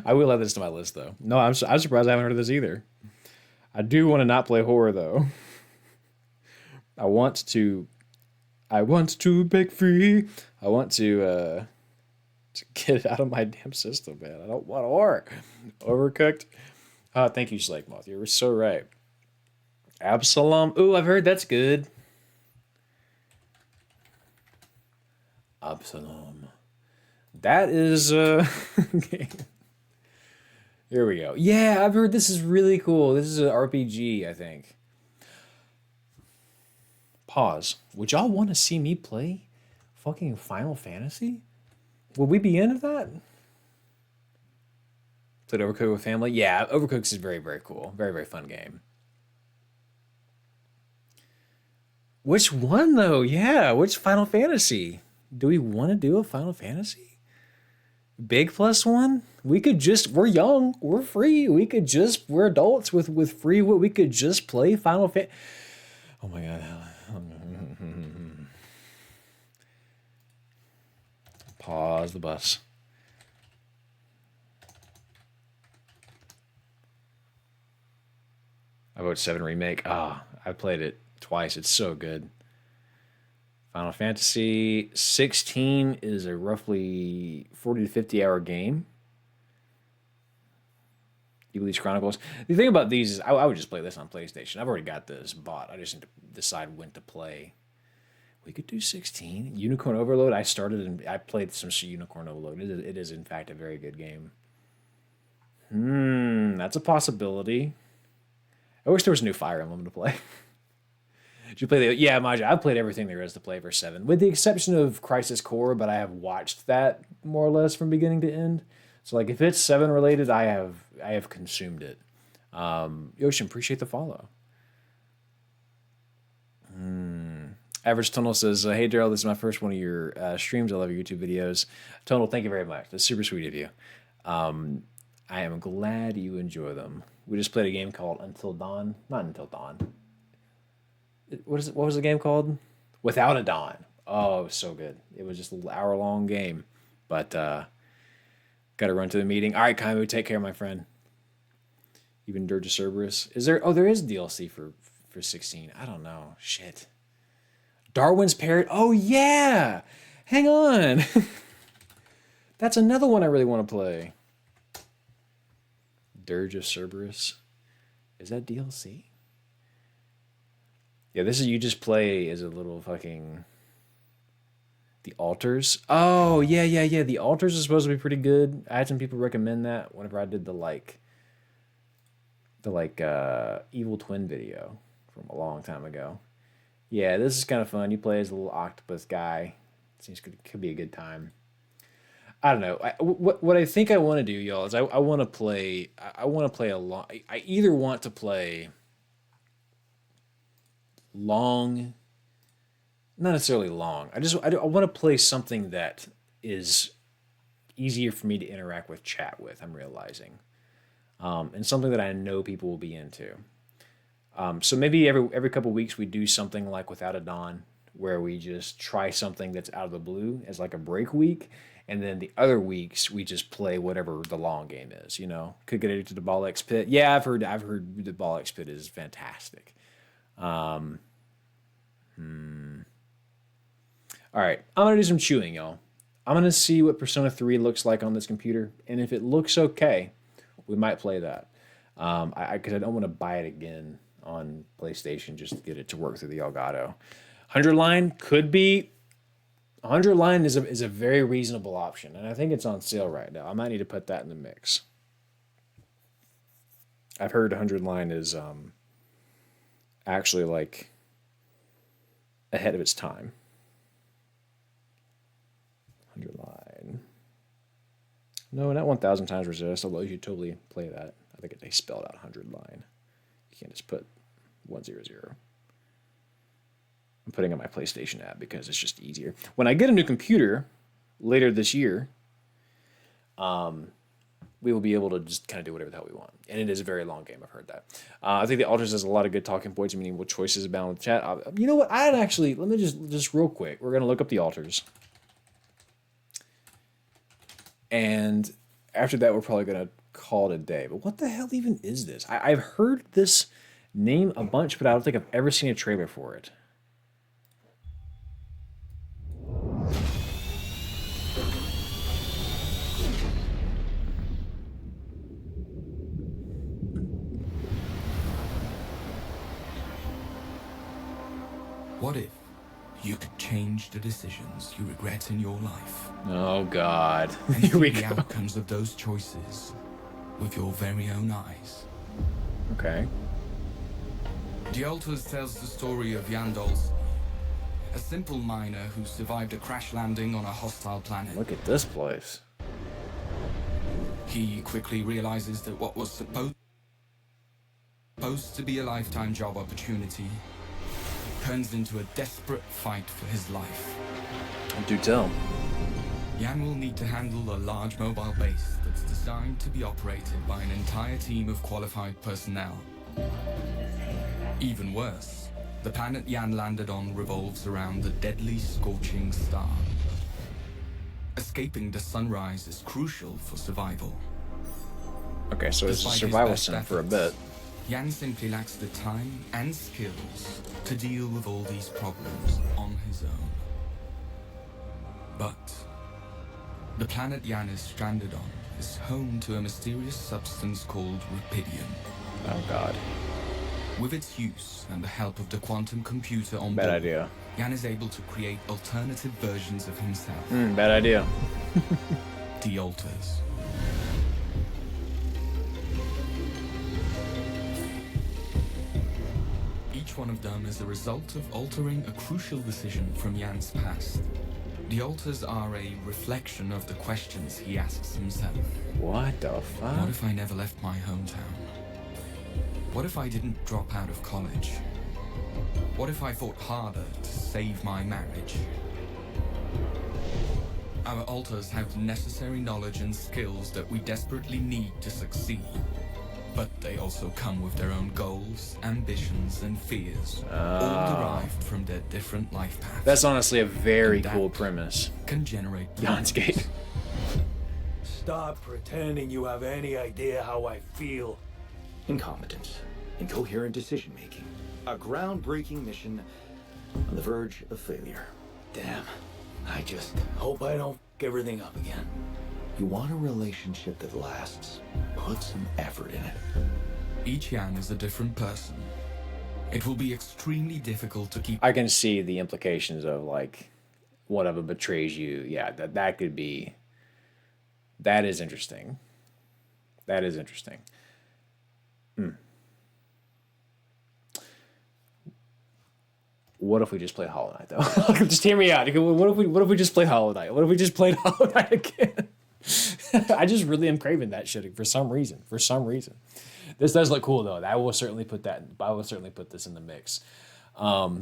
I will add this to my list though. No, I'm surprised I haven't heard of this either. I do want to not play horror though. I want to break free. I want to get it out of my damn system, man. I don't want horror. Overcooked. Thank you, Slake Moth. You were so right. Absalom. Ooh, I've heard that's good. Absalom. That is okay. Here we go. Yeah, I've heard this is really cool. This is an RPG, I think. Pause. Would y'all want to see me play fucking Final Fantasy? Would we be into that? Played Overcooked with family? Yeah, Overcooked is very, very cool. Very, very fun game. Which one, though? Yeah, which Final Fantasy? Do we want to do a Final Fantasy? Big plus one? We could just, we're young, we're free. We could just, we're adults with free will. We could just play Final Fantasy. Oh my God. Pause the bus. I vote 7 remake. I played it twice. It's so good. Final Fantasy 16 is a roughly 40 to 50 hour game. Yblis Chronicles. The thing about these is I would just play this on PlayStation. I've already got this bought. I just need to decide when to play. We could do 16. Unicorn Overload. I started and I played some Unicorn Overload. It is in fact a very good game. That's a possibility. I wish there was a new Fire Emblem to play. Did you play the... Yeah, Maja, I've played everything there is to play for 7, with the exception of Crisis Core, but I have watched that more or less from beginning to end. So, like, if it's 7 related, I have consumed it. Yoshim, appreciate the follow. Average Tunnel says, hey, Daryl, this is my first one of your streams. I love your YouTube videos. Tunnel, thank you very much. That's super sweet of you. I am glad you enjoy them. We just played a game called Until Dawn. Not Until Dawn. What was the game called? Without a Dawn. Oh, it was so good. It was just an hour-long game. But got to run to the meeting. All right, Kaimu, take care, my friend. Even Dirge of Cerberus. Is there... Oh, there is DLC for 16. I don't know. Shit. Darwin's Parrot. Oh, yeah! Hang on. That's another one I really want to play. Dirge of Cerberus. Is that DLC? Yeah, this is you just play as a little fucking... The Altars. Oh, yeah. The Altars is supposed to be pretty good. I had some people recommend that whenever I did the Evil Twin video from a long time ago. Yeah, this is kind of fun. You play as a little octopus guy. Seems could be a good time. I don't know. What I think I want to do, y'all, is I want to play. I want to play a long. I either want to play long, not necessarily long. I want to play something that is easier for me to interact with chat with. I'm realizing, and something that I know people will be into. So maybe every couple of weeks we do something like Without a Dawn, where we just try something that's out of the blue as like a break week. And then the other weeks we just play whatever the long game is, you know. Could get into the Ball X Pit. Yeah, I've heard the Ball X Pit is fantastic. All right, I'm gonna do some chewing, y'all. I'm gonna see what Persona 3 looks like on this computer, and if it looks okay, we might play that. Because I don't want to buy it again on PlayStation just to get it to work through the Elgato. 100 line could be. 100 line is a very reasonable option, and I think it's on sale right now. I might need to put that in the mix. I've heard 100 line is actually like ahead of its time. 100 line. No, not 1,000 times resist, although you should totally play that. I think they spelled out 100 line. You can't just put 100. I'm putting on my PlayStation app because it's just easier. When I get a new computer later this year, we will be able to just kind of do whatever the hell we want. And it is a very long game. I've heard that. I think the Altars has a lot of good talking points and meaningful choices abound with chat. You know what? Let me just real quick. We're going to look up the Altars. And after that, we're probably going to call it a day. But what the hell even is this? I've heard this name a bunch, but I don't think I've ever seen a trailer for it. What if you could change the decisions you regret in your life? Oh, God. And Here we see go. the outcomes of those choices with your very own eyes. Okay. The Altars tells the story of Yandol's, a simple miner who survived a crash landing on a hostile planet. Look at this place. He quickly realizes that what was supposed to be a lifetime job opportunity turns into a desperate fight for his life. Do tell. Yan will need to handle a large mobile base that's designed to be operated by an entire team of qualified personnel. Even worse, the planet Yan landed on revolves around the deadly scorching star. Escaping the sunrise is crucial for survival. Okay, so it's a Despite his survival best sim for a efforts, bit. Yan simply lacks the time and skills to deal with all these problems on his own. But the planet Yan is stranded on is home to a mysterious substance called Rupidium. Oh, God. With its use and the help of the quantum computer on Bad board, idea. Yan is able to create alternative versions of himself. Bad idea. The Altars. Each one of them is a result of altering a crucial decision from Yan's past. The Altars are a reflection of the questions he asks himself. What the What fuck? if I never left my hometown? What if I didn't drop out of college? What if I fought harder to save my marriage? Our Altars have the necessary knowledge and skills that we desperately need to succeed. But they also come with their own goals, ambitions, and fears, all derived from their different life paths. That's honestly a very And that cool premise. can generate Jan's Gate. Stop pretending you have any idea how I feel. Incompetence, incoherent decision-making, a groundbreaking mission on the verge of failure. Damn, I just hope I don't f everything up again. You want a relationship that lasts. put some effort in it. Each Yan is a different person. It will be extremely difficult to keep. I can see the implications of like one of them betrays you. Yeah, that could be. That is interesting. That is interesting. What if we just played Hollow Knight though? Just hear me out. What if we just played Hollow Knight? What if we just played Hollow Knight again? I just really am craving that shit for some reason. For some reason, this does look cool though. I will certainly put that. I will certainly put this in the mix. Oh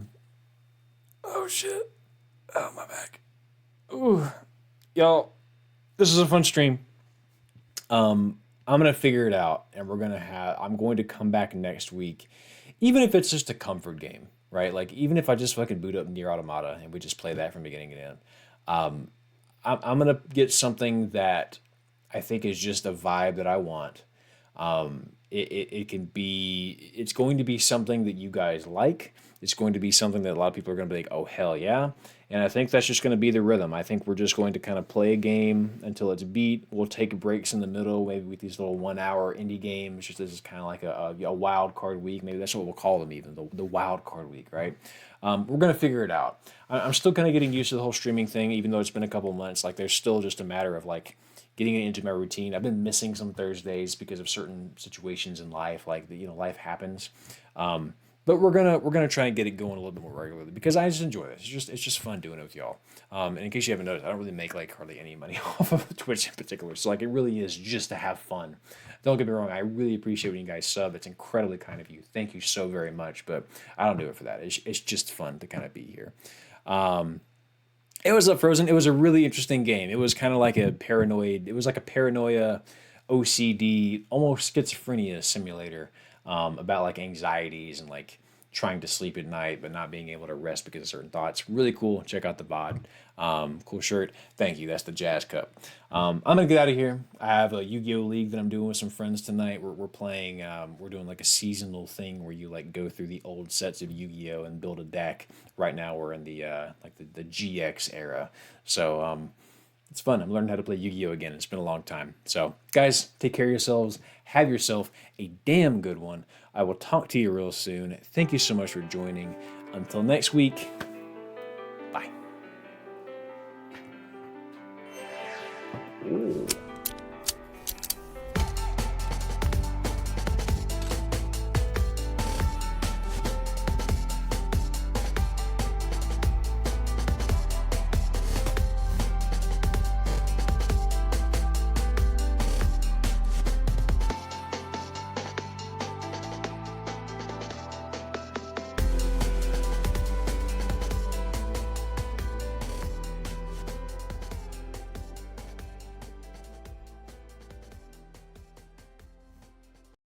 shit! Oh my back. Ooh, y'all. This is a fun stream. I'm gonna figure it out, and I'm going to come back next week, even if it's just a comfort game, right? Like even if I just fucking boot up Nier Automata and we just play that from beginning to end. I'm gonna get something that I think is just a vibe that I want. It's going to be something that you guys like. It's going to be something that a lot of people are going to be like, oh, hell yeah. And I think that's just going to be the rhythm. I think we're just going to kind of play a game until it's beat. We'll take breaks in the middle, maybe with these little 1 hour indie games. Just this is kind of like a wild card week. Maybe that's what we'll call them even, the wild card week, right? We're going to figure it out. I'm still kind of getting used to the whole streaming thing, even though it's been a couple months. Like there's still just a matter of like getting it into my routine. I've been missing some Thursdays because of certain situations in life, like life happens. But we're gonna try and get it going a little bit more regularly because I just enjoy this. It's just fun doing it with y'all. And in case you haven't noticed, I don't really make like hardly any money off of Twitch in particular. So like it really is just to have fun. Don't get me wrong, I really appreciate when you guys sub. It's incredibly kind of you. Thank you so very much. But I don't do it for that. It's just fun to kind of be here. It was Frozen. It was a really interesting game. It was kind of like it was like a paranoia, OCD, almost schizophrenia simulator about like anxieties and like trying to sleep at night but not being able to rest because of certain thoughts. Really cool. Check out the VOD. Cool shirt. Thank you. That's the Jazz Cup. I'm gonna get out of here. I have a Yu-Gi-Oh league that I'm doing with some friends tonight. We're playing. We're doing like a seasonal thing where you like go through the old sets of Yu-Gi-Oh and build a deck. Right now we're in the the GX era. So it's fun. I'm learning how to play Yu-Gi-Oh again. It's been a long time. So guys, take care of yourselves. Have yourself a damn good one. I will talk to you real soon. Thank you so much for joining. Until next week, bye. Ooh.